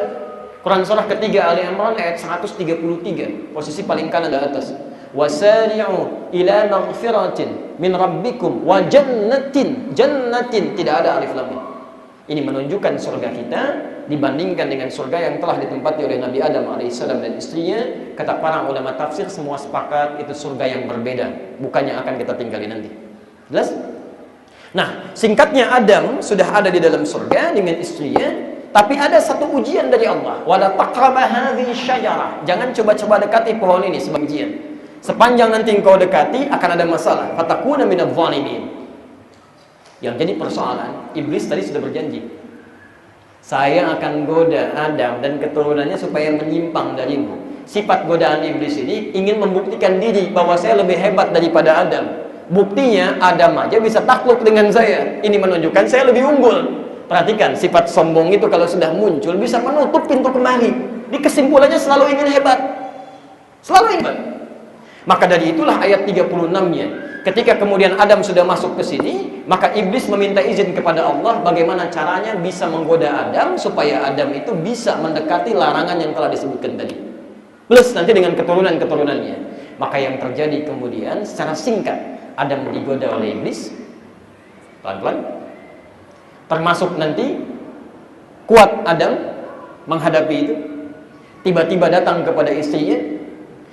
[SPEAKER 1] Quran surah ketiga Ali Imran ayat 133, posisi paling kanan di atas. وَسَارِعُوا إِلَى مَغْفِرَةٍ مِنْ رَبِّكُمْ وَجَنَّةٍ. Jannatin tidak ada alif lamnya. Ini menunjukkan surga kita dibandingkan dengan surga yang telah ditempati oleh Nabi Adam alaihissalam dan istrinya. Kata para ulama tafsir semua sepakat itu surga yang berbeda, bukannya akan kita tinggali nanti. Jelas? Nah, singkatnya Adam sudah ada di dalam surga dengan istrinya, tapi ada satu ujian dari Allah. Wala taqraba hadhihi syajarah. Jangan coba-coba dekati pohon ini sebagai ujian. Sepanjang nanti engkau dekati akan ada masalah. Fatakuna minadh dhalimin. Yang jadi persoalan, iblis tadi sudah berjanji, saya akan goda Adam dan keturunannya supaya menyimpang darimu. Sifat godaan iblis ini ingin membuktikan diri bahwa saya lebih hebat daripada Adam. Buktinya Adam aja bisa takluk dengan saya. Ini menunjukkan saya lebih unggul. Perhatikan, sifat sombong itu kalau sudah muncul bisa menutup pintu kembali. Di kesimpulannya selalu ingin hebat. Selalu hebat. Maka dari itulah ayat 36-nya. Ketika kemudian Adam sudah masuk ke sini, maka iblis meminta izin kepada Allah bagaimana caranya bisa menggoda Adam supaya Adam itu bisa mendekati larangan yang telah disebutkan tadi. Plus nanti dengan keturunan-keturunannya. Maka yang terjadi kemudian secara singkat, Adam digoda oleh iblis pelan-pelan. Termasuk nanti kuat Adam menghadapi itu. Tiba-tiba datang kepada istrinya,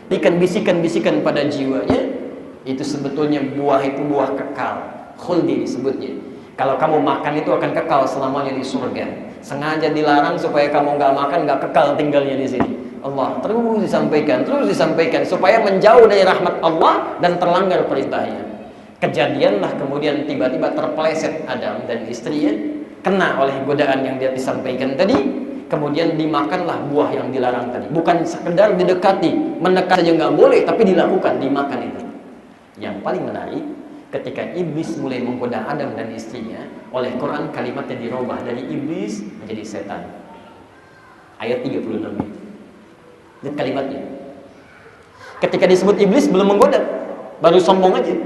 [SPEAKER 1] bisikan-bisikan pada jiwanya. Itu sebetulnya buah itu buah kekal, khuldi disebutnya. Kalau kamu makan itu akan kekal selamanya di surga. Sengaja dilarang supaya kamu nggak makan, nggak kekal tinggalnya di sini. Allah terus disampaikan supaya menjauh dari rahmat Allah dan terlanggar perintahnya. Kejadianlah kemudian tiba-tiba terpeleset Adam dan istrinya, kena oleh godaan yang dia disampaikan tadi. Kemudian dimakanlah buah yang dilarang tadi. Bukan sekedar didekati, mendekat saja nggak boleh, tapi dilakukan, dimakan itu. Yang paling menarik, ketika iblis mulai menggoda Adam dan istrinya, oleh Quran kalimatnya dirubah dari iblis menjadi setan. Ayat 36. Lihat kalimatnya. Ketika disebut iblis belum menggoda, baru sombong aja.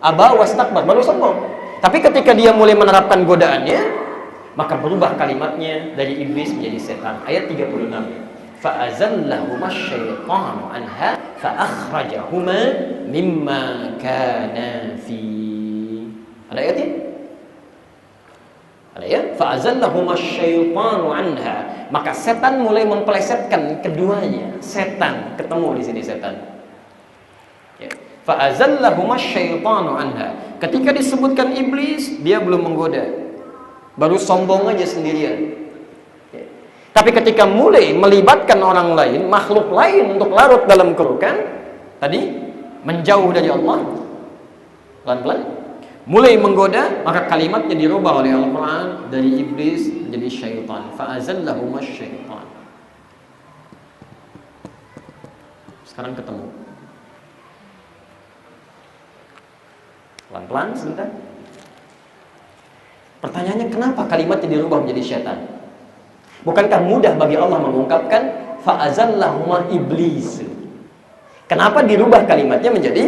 [SPEAKER 1] Aba wastakbar, baru sombong. Tapi ketika dia mulai menerapkan godaannya, maka berubah kalimatnya dari iblis menjadi setan. Ayat 36. فَأَزَلَّهُمَا الشَّيْطَانُ عَنْهَا فَأَخْرَجَهُمَا مِمَّا كَانَا فِيهِ. Ada ayatnya? Ada ya? فَأَزَلَّهُمَا الشَّيْطَانُ عَنْهَا. Maka setan mulai mempelesetkan keduanya. Setan, ketemu di sini setan. Ya. فَأَزَلَّهُمَا الشَّيْطَانُ عَنْهَا. Ketika disebutkan iblis, dia belum menggoda. Baru sombong aja sendirian. Tapi ketika mulai melibatkan orang lain, makhluk lain untuk larut dalam kerukan, tadi menjauh dari Allah, pelan-pelan, mulai menggoda, maka kalimatnya dirubah oleh Al-Quran dari iblis menjadi syaitan. Fa'azallahuma syaitan. Sekarang ketemu. Pelan-pelan sebentar. Pertanyaannya, kenapa kalimatnya dirubah menjadi syaitan? Bukankah mudah bagi Allah mengungkapkan fa'azallahuma iblis? Kenapa dirubah kalimatnya menjadi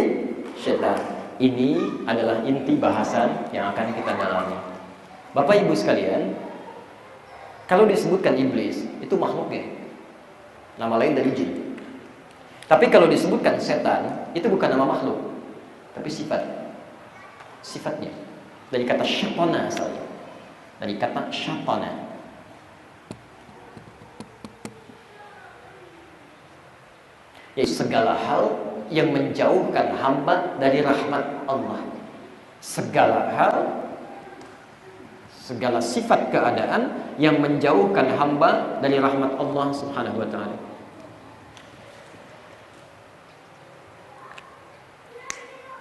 [SPEAKER 1] syaitan? Ini adalah inti bahasan yang akan kita dalami. Bapak Ibu sekalian, Kalau disebutkan iblis, itu makhluknya, nama lain dari jin. Tapi kalau disebutkan setan, itu bukan nama makhluk, tapi sifatnya. Dari kata syatana asalnya. Dari kata syatana. Yaitu segala hal yang menjauhkan hamba dari rahmat Allah. Segala hal, segala sifat keadaan yang menjauhkan hamba dari rahmat Allah Subhanahu wa ta'ala.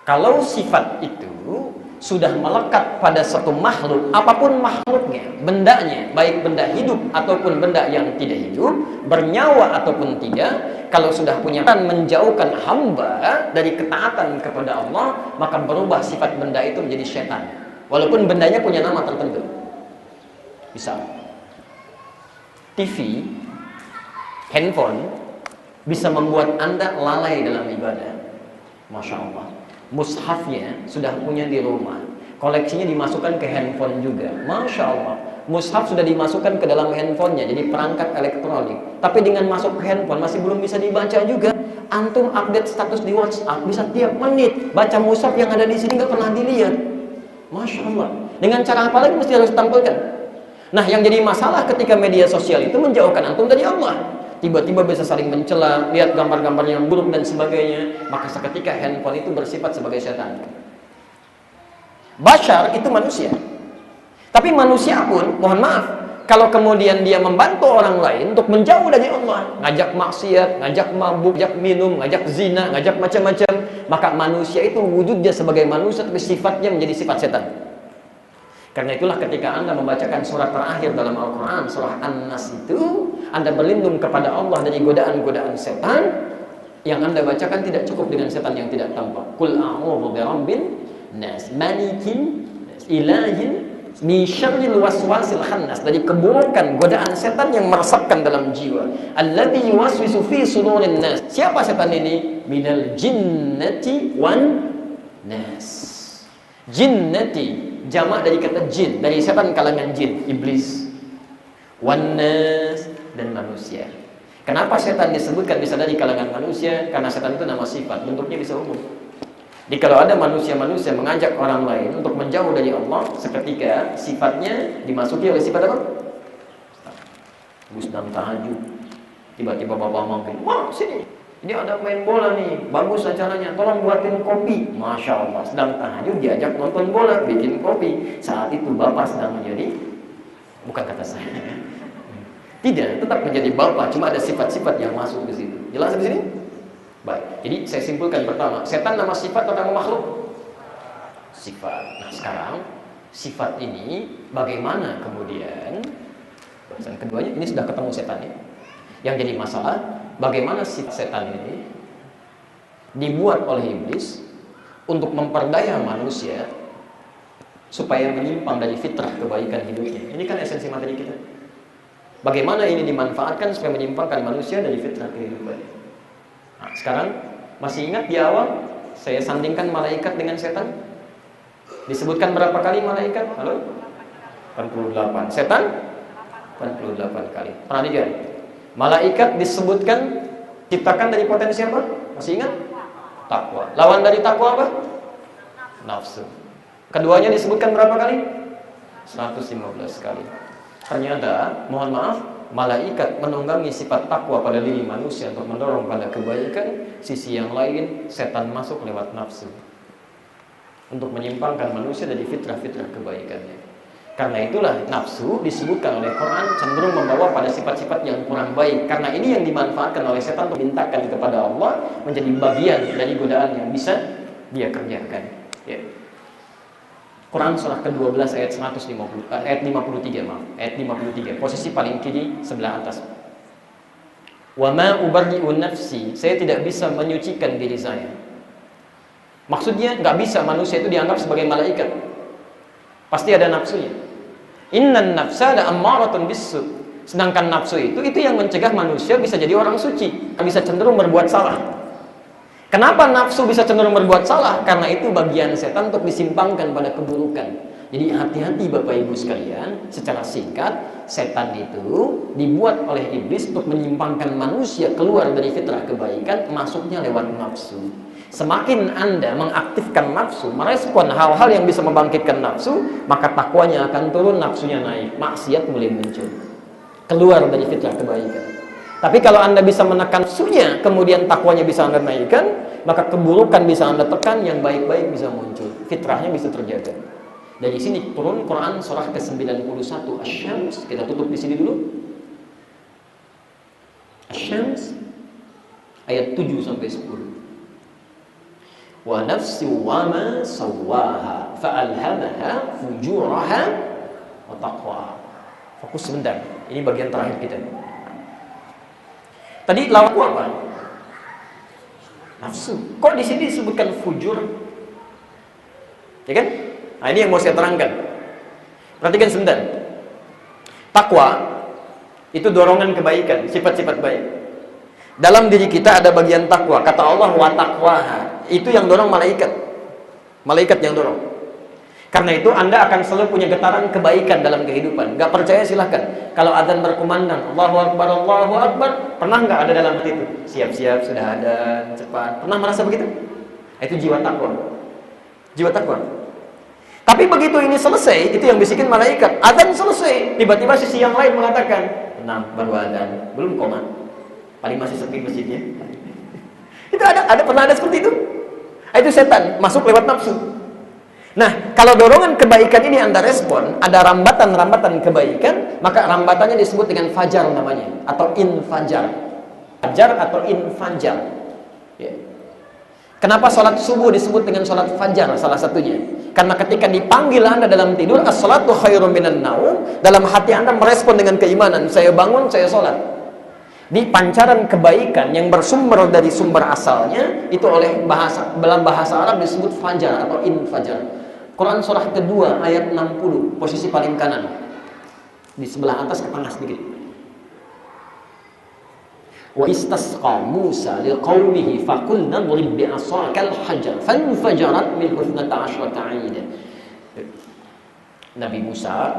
[SPEAKER 1] Kalau sifat itu sudah melekat pada satu makhluk, apapun makhluknya, bendanya, baik benda hidup ataupun benda yang tidak hidup, bernyawa ataupun tidak, kalau sudah punya menjauhkan hamba dari ketaatan kepada Allah, maka berubah sifat benda itu menjadi syaitan. Walaupun bendanya punya nama tertentu. Misal TV, handphone bisa membuat Anda lalai dalam ibadah. Masya Allah. Mushafnya sudah punya di rumah, koleksinya dimasukkan ke handphone juga. Masya Allah, mushaf sudah dimasukkan ke dalam handphonenya, jadi perangkat elektronik. Tapi dengan masuk ke handphone masih belum bisa dibaca juga. Antum update status di WhatsApp bisa tiap menit, baca mushaf yang ada di sini nggak pernah dilihat. Masya Allah. Dengan cara apa lagi mesti harus tampilkan? Nah, yang jadi masalah ketika media sosial itu menjauhkan antum dari Allah. Tiba-tiba bisa saling mencela, lihat gambar-gambar yang buruk dan sebagainya. Maka seketika handphone itu bersifat sebagai setan. Bashar itu manusia. Tapi manusia pun, mohon maaf, kalau kemudian dia membantu orang lain untuk menjauh dari Allah, ngajak maksiat, ngajak mabuk, ngajak minum, ngajak zina, ngajak macam-macam, maka manusia itu wujudnya sebagai manusia, tapi sifatnya menjadi sifat setan. Karena itulah ketika Anda membacakan surat terakhir dalam Al-Quran, surah An-Nas itu, Anda berlindung kepada Allah dari godaan-godaan setan. Yang Anda bacakan tidak cukup dengan setan yang tidak tampak. Qul a'udzu birabbin nas, malikin nas, ilahin min syarril waswasil khannas, dari keburukan godaan setan yang meresapkan dalam jiwa. Alladzi yuwaswisu fi sudurin nas. Siapa setan ini? Minal jinnati wan nas. Jinnati, jamak dari kata jin, dari setan kalangan jin, iblis. Wan nas, dan manusia. Kenapa setan disebutkan bisa dari kalangan manusia? Karena setan itu nama sifat, bentuknya bisa umum. Jadi kalau ada manusia-manusia mengajak orang lain untuk menjauh dari Allah, seketika sifatnya dimasuki oleh sifat apa? Sedang tahajud, tiba-tiba bapak mampir, wah sini, ini ada main bola nih, bagus acaranya, tolong buatin kopi. Masya Allah, sedang tahajud diajak nonton bola, bikin kopi. Saat itu bapak sedang menjadi, bukan kata saya, tidak, tetap menjadi bapak, cuma ada sifat-sifat yang masuk ke situ. Jelas di sini? Baik, jadi saya simpulkan pertama, setan nama sifat atau nama makhluk? Sifat. Nah sekarang, sifat ini bagaimana kemudian, bahasan keduanya, ini sudah ketemu setannya. Yang jadi masalah, bagaimana sifat setan ini dibuat oleh iblis untuk memperdaya manusia supaya menyimpang dari fitrah kebaikan hidupnya. Ini kan esensi materi kita. Bagaimana ini dimanfaatkan supaya menyimpangkan manusia dari fitrah kehidupan. Nah, sekarang masih ingat di awal saya sandingkan malaikat dengan setan? Disebutkan berapa kali malaikat? Halo? 48. Setan? 48 kali. Perhatikan. Malaikat disebutkan ciptakan dari potensi apa? Masih ingat? Takwa. Lawan dari takwa apa? Nafsu. Keduanya disebutkan berapa kali? 115 kali. Ternyata, mohon maaf, malaikat menunggangi sifat takwa pada diri manusia untuk mendorong pada kebaikan. Sisi yang lain, setan masuk lewat nafsu untuk menyimpangkan manusia dari fitrah-fitrah kebaikannya. Karena itulah nafsu disebutkan oleh Quran cenderung membawa pada sifat-sifat yang kurang baik. Karena ini yang dimanfaatkan oleh setan untuk mintakan kepada Allah menjadi bagian dari godaan yang bisa dia kerjakan. Ya. Quran surah ke-12 ayat 53, ayat 53, posisi paling kiri sebelah atas. Wa ma ubarri'u nafsi, saya tidak bisa menyucikan diri saya. Maksudnya nggak bisa manusia itu dianggap sebagai malaikat. Pasti ada nafsunya. Innan nafsa la'ammaratun bis-su. Sedangkan nafsu itu yang mencegah manusia bisa jadi orang suci, bisa cenderung berbuat salah. Kenapa nafsu bisa cenderung berbuat salah? Karena itu bagian setan untuk disimpangkan pada keburukan. Jadi hati-hati Bapak Ibu sekalian, secara singkat, setan itu dibuat oleh iblis untuk menyimpangkan manusia keluar dari fitrah kebaikan, masuknya lewat nafsu. Semakin Anda mengaktifkan nafsu, merespon hal-hal yang bisa membangkitkan nafsu, maka takwanya akan turun, nafsunya naik, maksiat mulai muncul, keluar dari fitrah kebaikan. Tapi kalau Anda bisa menekan nafsunya, kemudian takwanya bisa Anda naikkan, maka keburukan bisa Anda tekan, yang baik-baik bisa muncul, fitrahnya bisa terjaga. Dari sini turun Quran surah ke-91 Asy-Syams. Kita tutup di sini dulu. Asy-Syams ayat 7 sampai 10. Wa nafsi wa ma sawwaha fa'alhamaha fujuraha wa taqwaha. Fokus sebentar. Ini bagian terakhir kita. Tadi lawan apa? Nafsu. Kok di sini disebutkan fujur? Ya kan? Nah, ini yang mau saya terangkan. Perhatikan sebentar. Takwa itu dorongan kebaikan, sifat-sifat baik. Dalam diri kita ada bagian takwa. Kata Allah, wa taqwaha. Itu yang dorong malaikat. Malaikat yang dorong. Karena itu Anda akan selalu punya getaran kebaikan dalam kehidupan. Gak percaya silahkan. Kalau adzan berkumandang, Allahu Akbar, Allahu Akbar, pernah nggak ada dalam hati itu? Siap-siap, sudah ada, cepat. Pernah merasa begitu? Itu jiwa takwa. Jiwa takwa. Tapi begitu ini selesai, itu yang bisikin malaikat. Adzan selesai, tiba-tiba sisi yang lain mengatakan, tenang, baru adzan, belum komat. Paling masih sepi masjidnya. Itu pernah ada seperti itu? Itu setan masuk lewat nafsu. Nah, kalau dorongan kebaikan ini Anda respon, ada rambatan-rambatan kebaikan, maka rambatannya disebut dengan fajar namanya, atau infajar. Fajar atau infajar. Ya. Kenapa sholat subuh disebut dengan sholat fajar? Salah satunya karena ketika dipanggil Anda dalam tidur, as-salatu khairum minan naum, dalam hati Anda merespon dengan keimanan, saya bangun, saya sholat. Di pancaran kebaikan yang bersumber dari sumber asalnya, itu dalam bahasa Arab disebut fajar atau infajar. Quran surah kedua ayat 60, posisi paling kanan, di sebelah atas ke tengah sedikit. Wa istasqa Musa liqaumihi faqulna idrib bi'asakal hajar fanfajarat min 12 'ayna. Nabi Musa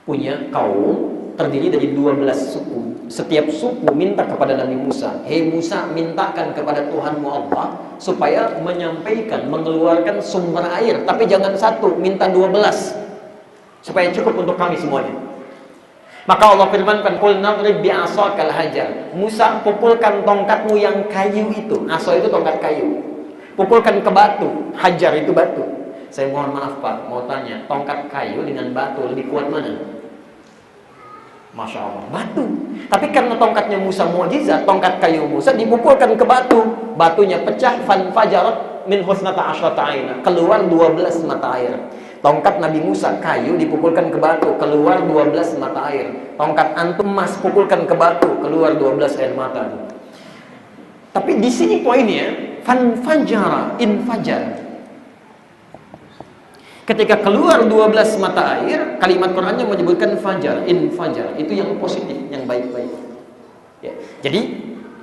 [SPEAKER 1] punya kaum terdiri dari 12 suku. Setiap suku minta kepada Nabi Musa, "Hei Musa, mintakan kepada Tuhanmu Allah supaya menyampaikan, mengeluarkan sumber air, tapi jangan satu, minta 12 supaya cukup untuk kami semuanya." Maka Allah firmankan, "Qul nadrib bi'asakal hajar." Musa, pukulkan tongkatmu yang kayu itu. Asa itu tongkat kayu. Pukulkan ke batu. Hajar itu batu. Saya mohon maaf Pak, mau tanya, tongkat kayu dengan batu lebih kuat mana? Masya Allah, batu. Tapi karena tongkatnya Musa mukjizat, tongkat kayu Musa dipukulkan ke batu, batunya pecah, fanfajarat min 12 'ayna, keluar 12 mata air. Tongkat Nabi Musa kayu dipukulkan ke batu, keluar 12 mata air. Tongkat antum emas pukulkan ke batu, keluar 12 air mata. Tapi di sini poinnya, fanfajara, infajar. Ketika keluar 12 mata air, kalimat Qurannya menyebutkan fajar, infajar. Itu yang positif, yang baik-baik. Ya. Jadi,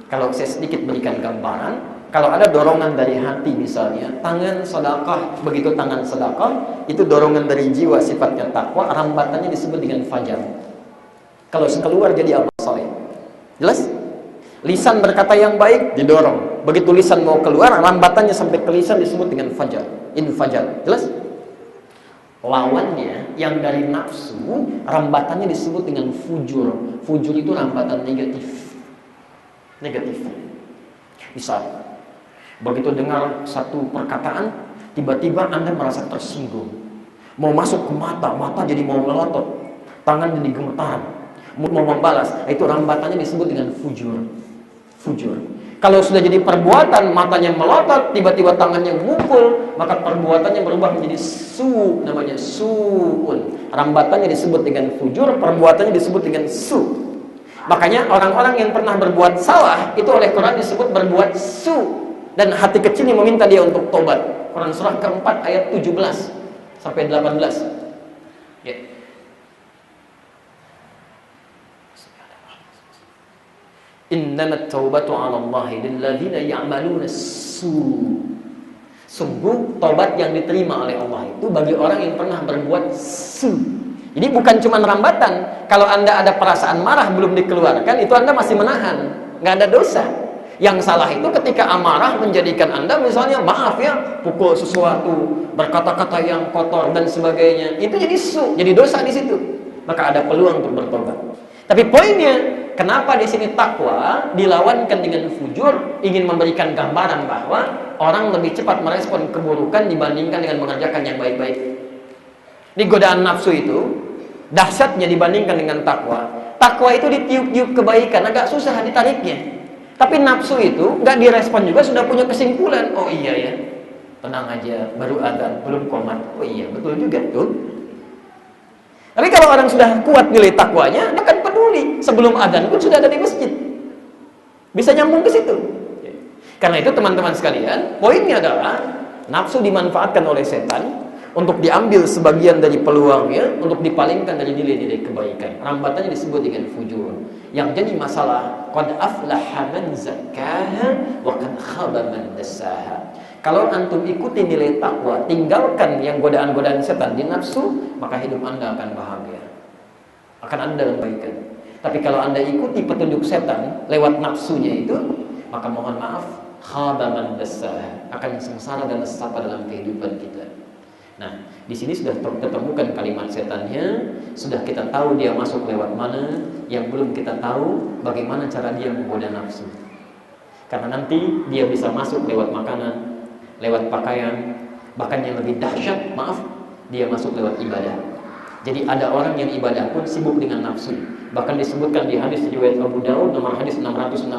[SPEAKER 1] kalau saya sedikit berikan gambaran, kalau ada dorongan dari hati misalnya, tangan sedekah, begitu tangan sedekah, itu dorongan dari jiwa sifatnya takwa, rambatannya disebut dengan fajar. Kalau keluar jadi amal saleh. Jelas? Lisan berkata yang baik, didorong. Begitu lisan mau keluar, rambatannya sampai ke lisan disebut dengan fajar, infajar. Jelas? Lawannya yang dari nafsu, rambatannya disebut dengan fujur. Fujur itu rambatan negatif. Negatif. Misal, begitu dengar satu perkataan, tiba-tiba Anda merasa tersinggung. Mau masuk ke mata, mata jadi mau melotot, tangan jadi gemetaran, mau membalas. Itu rambatannya disebut dengan fujur. Fujur. Kalau sudah jadi perbuatan, matanya melotot, tiba-tiba tangannya memukul, maka perbuatannya berubah menjadi su, namanya su'un. Rambatannya disebut dengan fujur, perbuatannya disebut dengan su. Makanya orang-orang yang pernah berbuat salah, itu oleh Quran disebut berbuat su. Dan hati kecilnya meminta dia untuk tobat. Quran surah keempat ayat 17 sampai 18. Ya. Innamat taubatu 'ala Allahi lilladzina ya'maluna su. Sungguh tobat yang diterima oleh Allah itu bagi orang yang pernah berbuat su. Jadi bukan cuma rambatan. Kalau Anda ada perasaan marah belum dikeluarkan, itu Anda masih menahan, nggak ada dosa. Yang salah itu ketika amarah menjadikan Anda misalnya, maaf ya, pukul sesuatu, berkata-kata yang kotor dan sebagainya. Itu jadi su, jadi dosa di situ. Maka ada peluang untuk bertobat. Tapi poinnya, kenapa di sini takwa dilawankan dengan fujur, ingin memberikan gambaran bahwa orang lebih cepat merespon keburukan dibandingkan dengan mengerjakan yang baik-baik. Ini godaan nafsu itu dahsyatnya dibandingkan dengan takwa. Takwa itu ditiup-tiup kebaikan, agak susah ditariknya. Tapi nafsu itu nggak direspon juga sudah punya kesimpulan. Oh iya ya, tenang aja, baru adzan, belum qomat. Oh iya, betul juga tuh. Tapi kalau orang sudah kuat nilai takwanya, dia akan peduli. Sebelum adzan pun sudah ada di masjid. Bisa nyambung ke situ. Karena itu teman-teman sekalian, poinnya adalah nafsu dimanfaatkan oleh setan untuk diambil sebagian dari peluangnya, untuk dipalingkan dari nilai-nilai kebaikan. Rambatannya disebut dengan fujur. Yang jadi masalah, qad aflaha man zakkaha wa qad khaba man dassaha. Kalau antum ikuti nilai takwa, tinggalkan yang godaan-godaan setan di nafsu, maka hidup Anda akan bahagia. Akan Anda dalam kebaikan. Tapi kalau Anda ikuti petunjuk setan lewat nafsunya itu, maka mohon maaf, khaba man dassaha, akan sengsara dan sesat dalam kehidupan kita. Nah, di sini sudah ketemukan kalimat setannya, sudah kita tahu dia masuk lewat mana. Yang belum kita tahu bagaimana cara dia menggoda nafsu. Karena nanti dia bisa masuk lewat makanan, lewat pakaian, bahkan yang lebih dahsyat, maaf, dia masuk lewat ibadah. Jadi ada orang yang ibadah pun sibuk dengan nafsu. Bahkan disebutkan di hadis riwayat Abu Daud nomor hadis 666,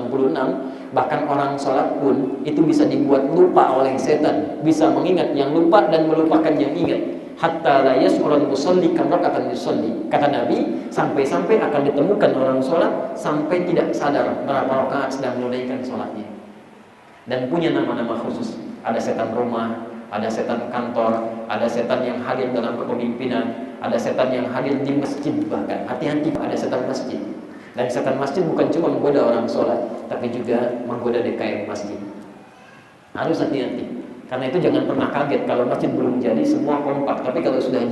[SPEAKER 1] bahkan orang sholat pun itu bisa dibuat lupa oleh setan, bisa mengingat yang lupa dan melupakan yang ingat. Hatta la yash'urul musalli kam raka'atan yusalli. Kata Nabi, sampai-sampai akan ditemukan orang sholat sampai tidak sadar berapa rakaat sedang menunaikan sholatnya. Dan punya nama-nama khusus. Ada setan rumah, ada setan kantor, ada setan yang hadir dalam kepemimpinan, ada setan yang hadir di masjid bahkan. Hati-hati, ada setan masjid. Dan setan masjid bukan cuma menggoda orang sholat, tapi juga menggoda DKM masjid. Harus hati-hati. Karena itu jangan pernah kaget kalau masjid belum jadi semua kompak. Tapi kalau sudah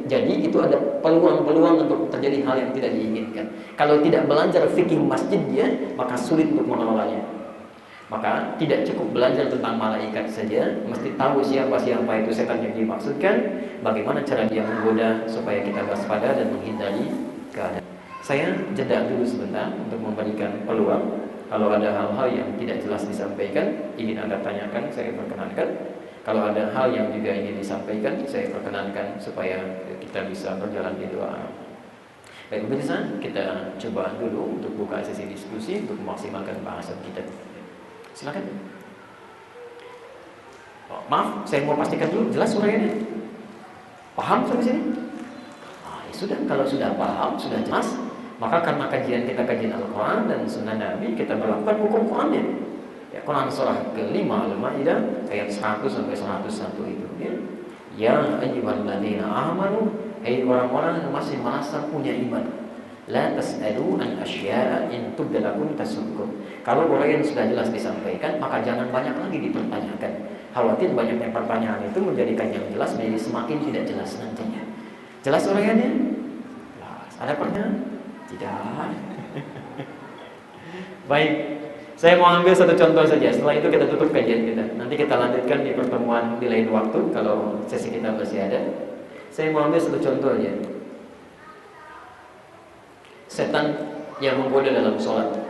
[SPEAKER 1] jadi itu ada peluang-peluang untuk terjadi hal yang tidak diinginkan. Kalau tidak belajar fikih masjidnya, maka sulit untuk mengelolanya. Maka tidak cukup belajar tentang malaikat saja, mesti tahu siapa-siapa itu setan yang dimaksudkan, bagaimana cara dia menggoda supaya kita waspada dan menghindari keadaan. Saya jeda dulu sebentar untuk memberikan peluang. Kalau ada hal-hal yang tidak jelas disampaikan, ingin Anda tanyakan, saya perkenankan. Kalau ada hal yang juga ingin disampaikan, saya perkenankan supaya kita bisa berjalan di doa. Baik pemirsa, kita coba dulu untuk buka sesi diskusi untuk memaksimalkan bahasan kita. Silakan. Oh, maaf, saya mau pastikan dulu, jelas suaranya? Paham sampai sini? Ya sudah, kalau sudah paham, sudah jelas, maka karena kajian kita kajian Al-Quran dan Sunnah Nabi, kita berlakukan hukum Qurannya. Ya, Quran surah ke-5 Al-Maidah ayat 100 sampai 101 itu. Ya ayyuhalladzina amanu, hai orang-orang yang masih merasa punya iman, la tas'alu an asya'a in tubda lakum tasukum. Kalau orang yang sudah jelas disampaikan, maka jangan banyak lagi dipertanyakan. Khawatir banyaknya pertanyaan itu menjadikan yang jelas menjadi semakin tidak jelas nantinya. Jelas uraiannya? Jelas. Ada pertanyaan? Tidak. Baik, saya mau ambil satu contoh saja. Setelah itu kita tutup kajian kita. Nanti kita lanjutkan di pertemuan di lain waktu kalau sesi kita masih ada. Saya mau ambil satu contoh aja. Setan yang menggoda dalam sholat.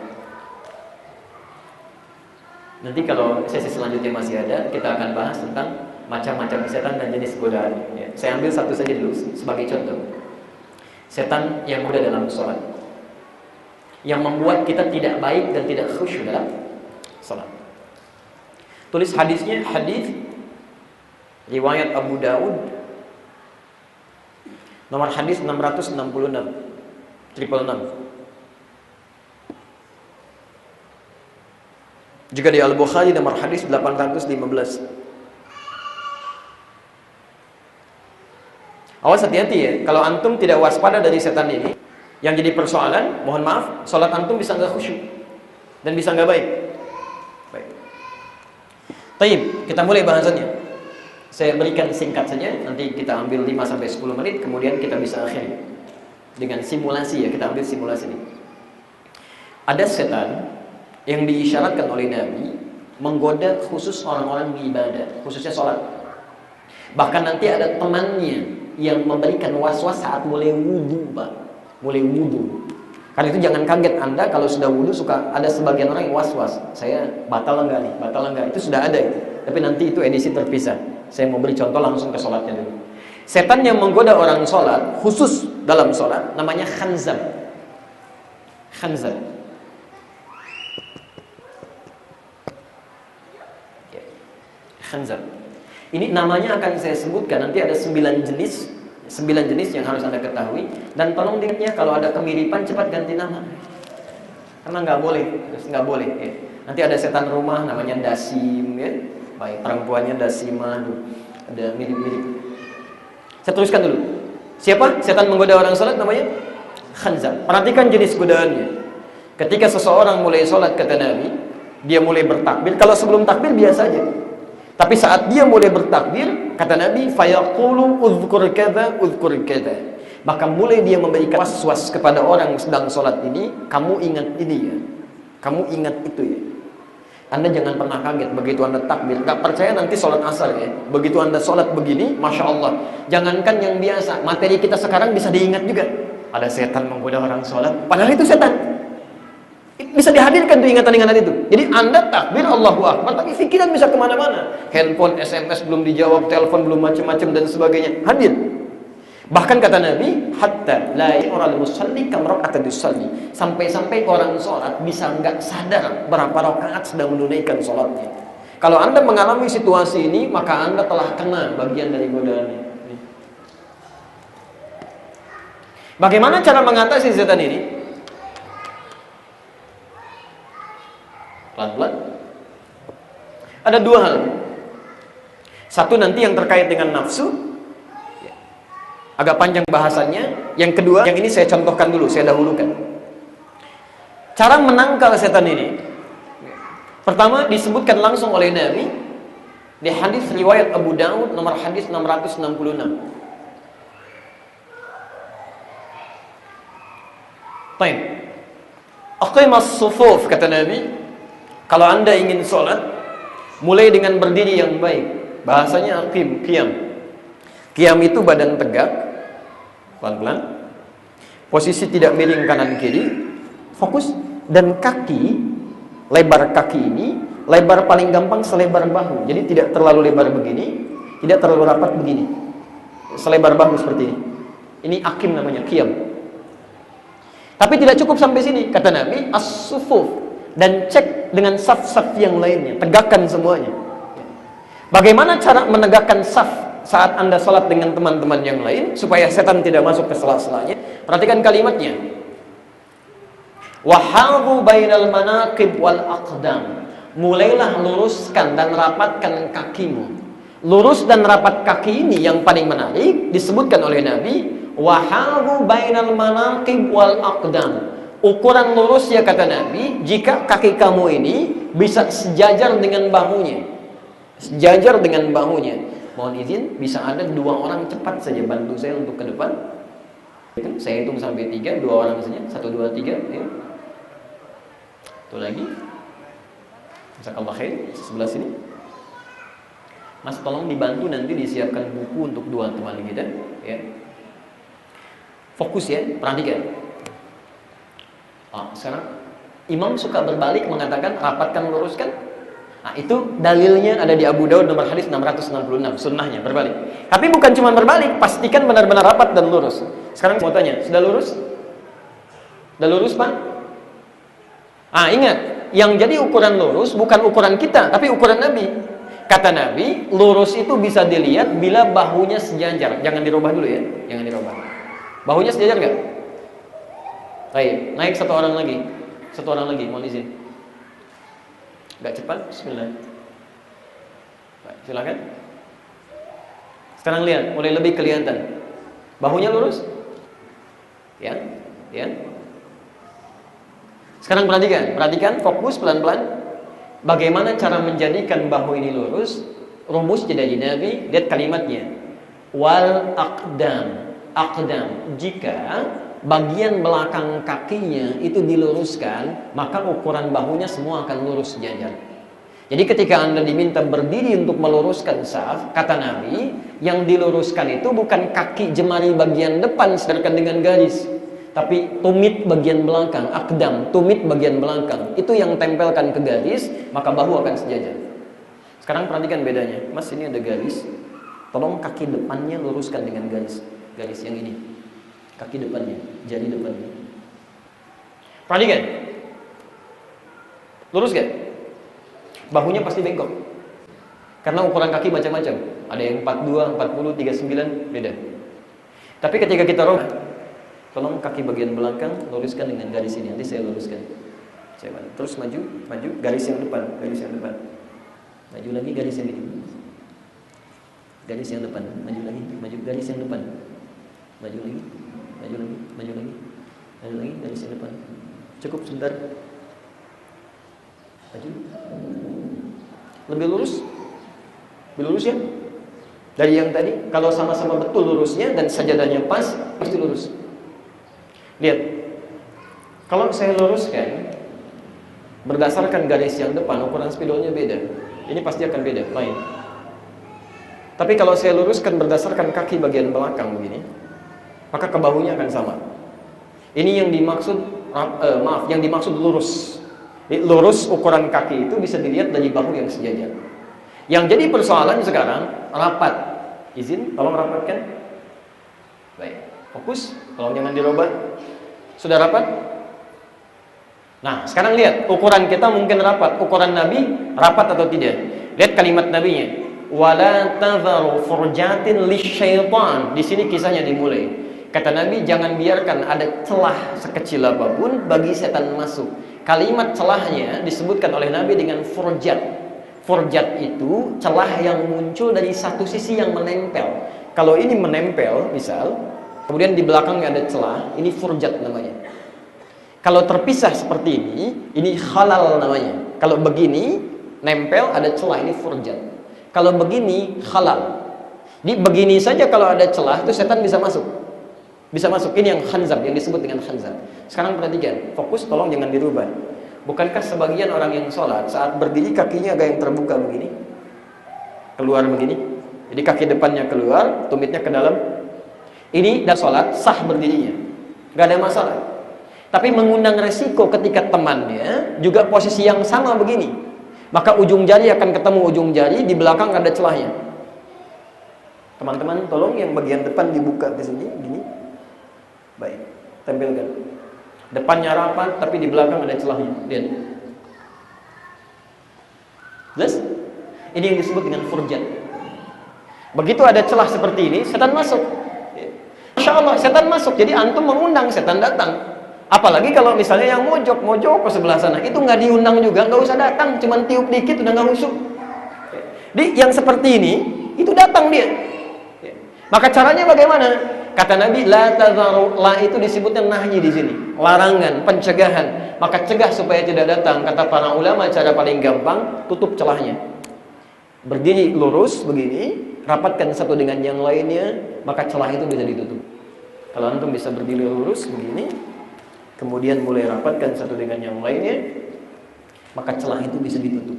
[SPEAKER 1] Nanti kalau sesi selanjutnya masih ada, kita akan bahas tentang macam-macam setan dan jenis godaan. Ya, saya ambil satu saja dulu sebagai contoh. Setan yang menggoda dalam sholat, yang membuat kita tidak baik dan tidak khusyuk dalam sholat. Tulis hadisnya, hadis riwayat Abu Daud nomor hadis 666 666. Juga di Al-Bukhari nomor hadis 815. Awas hati-hati ya, kalau antum tidak waspada dari setan ini, yang jadi persoalan, mohon maaf, sholat antum bisa nggak khusyuk dan bisa nggak baik. Baik. Taib, kita mulai bahasannya. Saya berikan singkat saja, nanti kita ambil 5-10 menit, kemudian kita bisa akhiri dengan simulasi ya, kita ambil simulasi ini. Ada setan yang diisyaratkan oleh Nabi menggoda khusus orang-orang beribadah, khususnya sholat. Bahkan nanti ada temannya yang memberikan was-was saat mulai wudu, Pak. Mulai wudu. Karena itu jangan kaget Anda kalau sudah wudu suka ada sebagian orang yang was-was. Saya batal enggak nih? Batal enggak? Itu sudah ada itu. Tapi nanti itu edisi terpisah. Saya mau beri contoh langsung ke sholatnya dulu. Setan yang menggoda orang sholat, khusus dalam sholat, namanya khanzab. Khanzab. Khanzab. Ini namanya akan saya sebutkan, nanti ada 9 jenis yang harus Anda ketahui. Dan tolong diingatnya kalau ada kemiripan cepat ganti nama. Karena nggak boleh ya. Nanti ada setan rumah namanya dasim ya. Baik, perempuannya dasimah, ada mirip-mirip. Saya teruskan dulu. Siapa setan menggoda orang sholat? Namanya khanzab. Perhatikan jenis godaannya. Ketika seseorang mulai sholat, kata Nabi, dia mulai bertakbir. Kalau sebelum takbir biasa aja. Tapi saat dia mulai bertakbir, kata Nabi, fayaqulu uzkur kadza. Maka mulai dia memberikan was-was kepada orang yang sedang sholat ini, kamu ingat ini ya, kamu ingat itu ya. Anda jangan pernah kaget begitu Anda takbir. Gak percaya nanti sholat asar ya. Begitu Anda sholat begini, Masya Allah. Jangankan yang biasa, materi kita sekarang bisa diingat juga. Ada setan menggoda orang sholat, padahal itu setan. Bisa dihadirkan tuh ingatan-ingatan itu. Jadi Anda takbir Allahu Akbar, tapi pikiran bisa kemana-mana. Handphone, SMS belum dijawab, telepon belum macam-macam dan sebagainya. Hadir. Bahkan kata Nabi, hatta la yural musalli kam raqatan yusalli. Sampai-sampai orang sholat bisa enggak sadar berapa rakaat sedang menunaikan sholatnya. Kalau Anda mengalami situasi ini, maka Anda telah kena bagian dari godaannya. Bagaimana cara mengatasi setan ini? Pelan-pelan. Ada 2 hal. Satu nanti yang terkait dengan nafsu, agak panjang bahasannya. Yang kedua, yang ini saya contohkan dulu, saya dahulukan. Cara menangkal setan ini, pertama disebutkan langsung oleh Nabi di hadis riwayat Abu Daud nomor hadis 666. Baik. Aqimas sufuf, kata Nabi, kalau Anda ingin sholat, mulai dengan berdiri yang baik. Bahasanya aqim, qiyam. Qiyam itu badan tegak, pelan-pelan, posisi tidak miring kanan kiri, fokus, dan kaki, lebar kaki ini, lebar paling gampang selebar bahu. Jadi tidak terlalu lebar begini, tidak terlalu rapat begini, selebar bahu seperti ini. Ini aqim namanya, qiyam. Tapi tidak cukup sampai sini, kata Nabi, as-sufuf, dan cek dengan saf-saf yang lainnya, tegakkan semuanya. Bagaimana cara menegakkan saf saat Anda sholat dengan teman-teman yang lain supaya setan tidak masuk ke sela-selanya? Perhatikan kalimatnya. Wahadhu bainal manaqib wal aqdam. Mulailah luruskan dan rapatkan kakimu. Lurus dan rapat kaki ini yang paling menarik disebutkan oleh Nabi, wahadhu bainal manaqib wal aqdam. Ukuran lurus ya kata Nabi, jika kaki kamu ini bisa sejajar dengan bahunya. Sejajar dengan bahunya. Mohon izin, bisa ada 2 orang cepat saja bantu saya untuk ke depan. Saya hitung sampai 3, 2 orang saja. 1, 2, 3. Ya. Itu lagi. Jazakallah khair, sebelah sini. Mas tolong dibantu nanti disiapkan buku untuk 2 teman kita. Ya. Fokus ya, perhatikan. Sekarang imam suka berbalik mengatakan rapatkan luruskan. Nah, itu dalilnya ada di Abu Daud nomor hadis 666, sunnahnya berbalik. Tapi bukan cuma berbalik, pastikan benar-benar rapat dan lurus. Sekarang mau tanya, sudah lurus? Sudah lurus, Pak? Ingat, yang jadi ukuran lurus bukan ukuran kita, tapi ukuran Nabi. Kata Nabi, lurus itu bisa dilihat bila bahunya sejajar. Jangan dirubah dulu ya, jangan dirubah. Bahunya sejajar nggak? Baik, naik 1 orang lagi. 1 orang lagi, mohon izin. Agak cepat, bismillah. Baik, silakan. Sekarang lihat, mulai lebih kelihatan. Bahunya lurus? Ya, ya. Sekarang perhatikan, fokus pelan-pelan. Bagaimana cara menjadikan bahu ini lurus? rumusnya dari Nabi, lihat kalimatnya. Wal aqdam. Aqdam, jika bagian belakang kakinya itu diluruskan, maka ukuran bahunya semua akan lurus sejajar. Jadi ketika Anda diminta berdiri untuk meluruskan saf, kata Nabi, yang diluruskan itu bukan kaki jemari bagian depan sedangkan dengan garis, tapi tumit bagian belakang, akdam, tumit bagian belakang. Itu yang tempelkan ke garis, maka bahu akan sejajar. Sekarang perhatikan bedanya. Mas, ini ada garis. Tolong kaki depannya luruskan dengan garis. Garis yang ini. Kaki depannya, jari depannya. Perhatikan. Lurus gak? Bahunya pasti bengkok. Karena ukuran kaki macam-macam. Ada yang 42, 40, 39, beda. Tapi ketika kita rombak, tolong kaki bagian belakang luruskan dengan garis ini. Nanti saya luruskan. Terus maju, garis yang depan, garis yang depan. Maju lagi garis yang ini. Garis yang depan, maju lagi, maju garis yang depan. Maju lagi, maju lagi, maju lagi. Maju lagi garis yang depan. Cukup sebentar. Maju. Lebih lurus? Lebih lurus ya? Dari yang tadi, kalau sama-sama betul lurusnya dan sajadahnya pas, pasti lurus. Lihat. Kalau saya luruskan berdasarkan garis yang depan, ukuran spidolnya beda. Ini pasti akan beda, lain. Tapi kalau saya luruskan berdasarkan kaki bagian belakang begini, maka ke bahunya akan sama. Ini yang dimaksud, yang dimaksud lurus. Lurus ukuran kaki itu bisa dilihat dari bahu yang sejajar. Yang jadi persoalan sekarang, rapat. Izin, tolong rapatkan. Baik, fokus, tolong jangan dirubah. Sudah rapat? Nah, sekarang lihat, ukuran kita mungkin rapat. Ukuran Nabi, rapat atau tidak? Lihat kalimat Nabinya. Wala tadharu furjatin lisyaitan. Di sini kisahnya dimulai. Kata Nabi, jangan biarkan ada celah sekecil apapun bagi setan masuk. Kalimat celahnya disebutkan oleh Nabi dengan furjat. Furjat itu celah yang muncul dari satu sisi yang menempel. Kalau ini menempel, misal, kemudian di belakangnya ada celah, ini furjat namanya. Kalau terpisah seperti ini halal namanya. Kalau begini, nempel ada celah, ini furjat. Kalau begini, halal. Di begini saja kalau ada celah, itu setan bisa masuk. Bisa masuk. Ini yang khanzab, yang disebut dengan khanzab. Sekarang perhatikan, fokus, tolong jangan dirubah. Bukankah sebagian orang yang sholat, saat berdiri kakinya agak yang terbuka begini? Keluar begini. Jadi kaki depannya keluar, tumitnya ke dalam. Ini dah sholat, sah berdirinya. Gak ada masalah. Tapi mengundang resiko ketika temannya juga posisi yang sama begini. Maka ujung jari akan ketemu ujung jari, di belakang ada celahnya. Teman-teman, tolong yang bagian depan dibuka di sini, gini. Baik, tempelkan. Depannya rapat, tapi di belakang ada celahnya. Lihat. Jelas? Ini yang disebut dengan furjat. Begitu ada celah seperti ini, setan masuk. Masya Allah, setan masuk. Jadi antum mengundang, setan datang. Apalagi kalau misalnya yang mojok ke sebelah sana, itu nggak diundang juga, nggak usah datang, cuman tiup dikit udah nggak husuk. Di yang seperti ini, itu datang dia. Maka caranya bagaimana? Kata Nabi, la tadharu, la itu disebutnya nahyi di sini, larangan, pencegahan. Maka cegah supaya tidak datang. Kata para ulama, cara paling gampang, tutup celahnya. Berdiri lurus begini, rapatkan satu dengan yang lainnya, maka celah itu bisa ditutup. Kalau antum bisa berdiri lurus begini, kemudian mulai rapatkan satu dengan yang lainnya, maka celah itu bisa ditutup.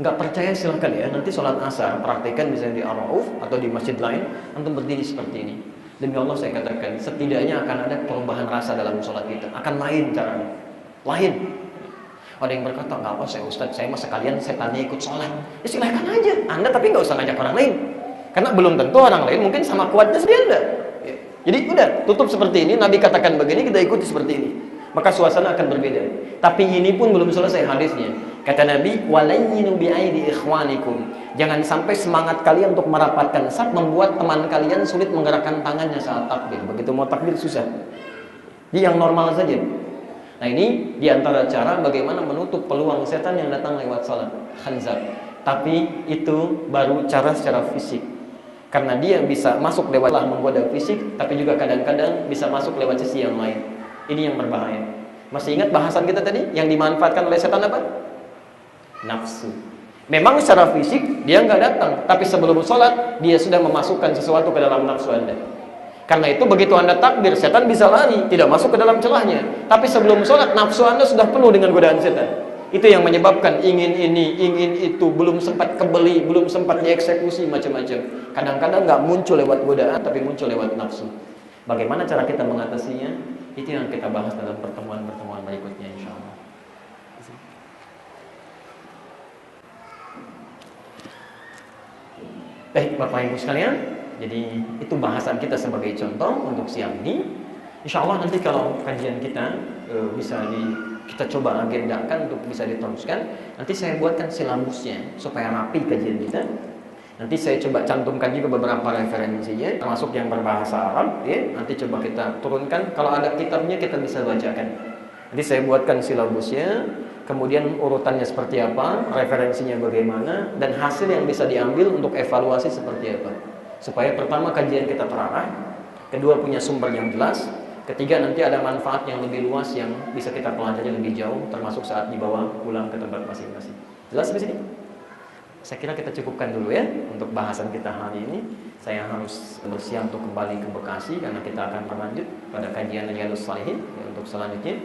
[SPEAKER 1] Nggak percaya silahkan ya, nanti sholat asar praktekkan misalnya di Ar-Rauf atau di masjid lain, antum berdiri seperti ini. Demi Allah saya katakan, setidaknya akan ada perubahan rasa dalam sholat kita, akan lain caranya, lain. Ada yang berkata, nggak apa saya Ustaz, saya mah sekalian setannya ikut sholat. Ya silahkan aja, Anda tapi nggak usah ngajak orang lain, karena belum tentu orang lain mungkin sama kuatnya seperti Anda. Jadi udah, tutup seperti ini, Nabi katakan begini, kita ikuti seperti ini. Maka suasana akan berbeda. Tapi ini pun belum selesai hadisnya. Kata Nabi, walayyinu bi'aidi ikhwanikum. Jangan sampai semangat kalian untuk merapatkan saf membuat teman kalian sulit menggerakkan tangannya saat takbir. Begitu mau takbir susah. Jadi yang normal saja. Nah ini diantara cara bagaimana menutup peluang setan yang datang lewat salat, khanzab. Tapi itu baru cara secara fisik. Karena dia bisa masuk lewat menggoda fisik, tapi juga kadang-kadang bisa masuk lewat sisi yang lain. Ini yang berbahaya. Masih ingat bahasan kita tadi? Yang dimanfaatkan oleh setan apa? Nafsu. Memang secara fisik dia nggak datang, tapi sebelum sholat dia sudah memasukkan sesuatu ke dalam nafsu Anda. Karena itu begitu Anda takbir, setan bisa lari, tidak masuk ke dalam celahnya. Tapi sebelum sholat, nafsu Anda sudah penuh dengan godaan setan. Itu yang menyebabkan ingin ini, ingin itu, belum sempat kebeli, belum sempat dieksekusi, macam-macam. Kadang-kadang nggak muncul lewat godaan, tapi muncul lewat nafsu. Bagaimana cara kita mengatasinya? Itu yang kita bahas dalam pertemuan-pertemuan berikutnya, insya Allah. Baik, Bapak Ibu sekalian, jadi itu bahasan kita sebagai contoh untuk siang ini. Insya Allah nanti kalau kajian kita kita coba agendakan untuk bisa diteruskan. Nanti saya buatkan silabusnya supaya rapi kajian kita. Nanti saya coba cantumkan juga beberapa referensinya, termasuk yang berbahasa Arab. Ya. Nanti coba kita turunkan. Kalau ada kitabnya kita bisa bacakan. Nanti saya buatkan silabusnya. Kemudian urutannya seperti apa, referensinya bagaimana, dan hasil yang bisa diambil untuk evaluasi seperti apa. Supaya pertama kajian kita terarah, kedua punya sumber yang jelas, ketiga nanti ada manfaat yang lebih luas yang bisa kita pelajari lebih jauh, termasuk saat dibawa pulang ke tempat masing-masing. Jelas di sini? Saya kira kita cukupkan dulu ya untuk bahasan kita hari ini. Saya harus bersiap untuk kembali ke Bekasi karena kita akan berlanjut pada kajian Riyadhus Shalihin ya, untuk selanjutnya.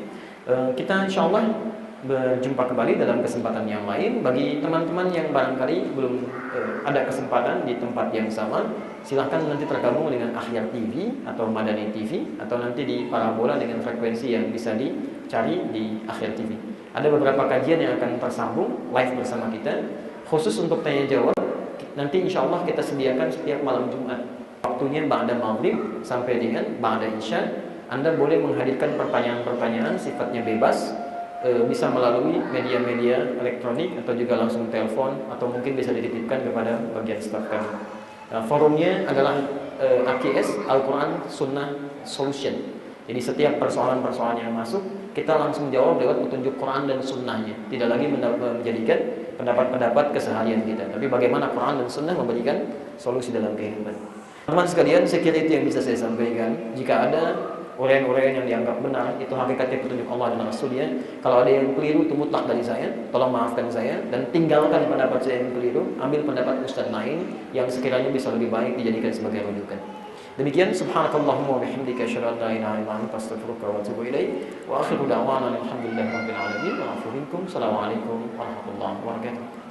[SPEAKER 1] Kita insya Allah berjumpa kembali dalam kesempatan yang lain. Bagi teman-teman yang barangkali belum ada kesempatan di tempat yang sama, silahkan nanti tergabung dengan Akhyar TV atau Madani TV, atau nanti di parabola dengan frekuensi yang bisa dicari di Akhyar TV. Ada beberapa kajian yang akan tersambung live bersama kita, khusus untuk tanya jawab. Nanti insya Allah kita sediakan setiap malam Jumat, waktunya ba'da maghrib sampai dengan ba'da isya. Anda boleh menghadirkan pertanyaan-pertanyaan sifatnya bebas, bisa melalui media-media elektronik atau juga langsung telepon, atau mungkin bisa dititipkan kepada bagian staf kami. Forumnya adalah AKS, Al-Quran Sunnah Solution. Jadi setiap persoalan-persoalan yang masuk kita langsung jawab lewat petunjuk Quran dan Sunnahnya. Tidak lagi menjadikan pendapat-pendapat keseharian kita, tapi bagaimana Quran dan Sunnah memberikan solusi dalam kehidupan. Teman sekalian, saya kira itu yang bisa saya sampaikan. Jika ada uraian-uraian yang dianggap benar, itu hakikatnya petunjuk Allah dan Rasulnya. Kalau ada yang keliru, itu mutlak dari saya. Tolong maafkan saya dan tinggalkan pendapat saya yang keliru. Ambil pendapat ustaz lain yang sekiranya bisa lebih baik dijadikan sebagai rujukan. Demikian, subhanakallahumma wa bihamdika asyhadu an la ilaha illa anta astaghfiruka wa atubu ilaik. Wa akhiru da'wana alhamdulillahi rabbil alamin. Wa afu minkum. Assalamualaikum warahmatullahi wabarakatuh.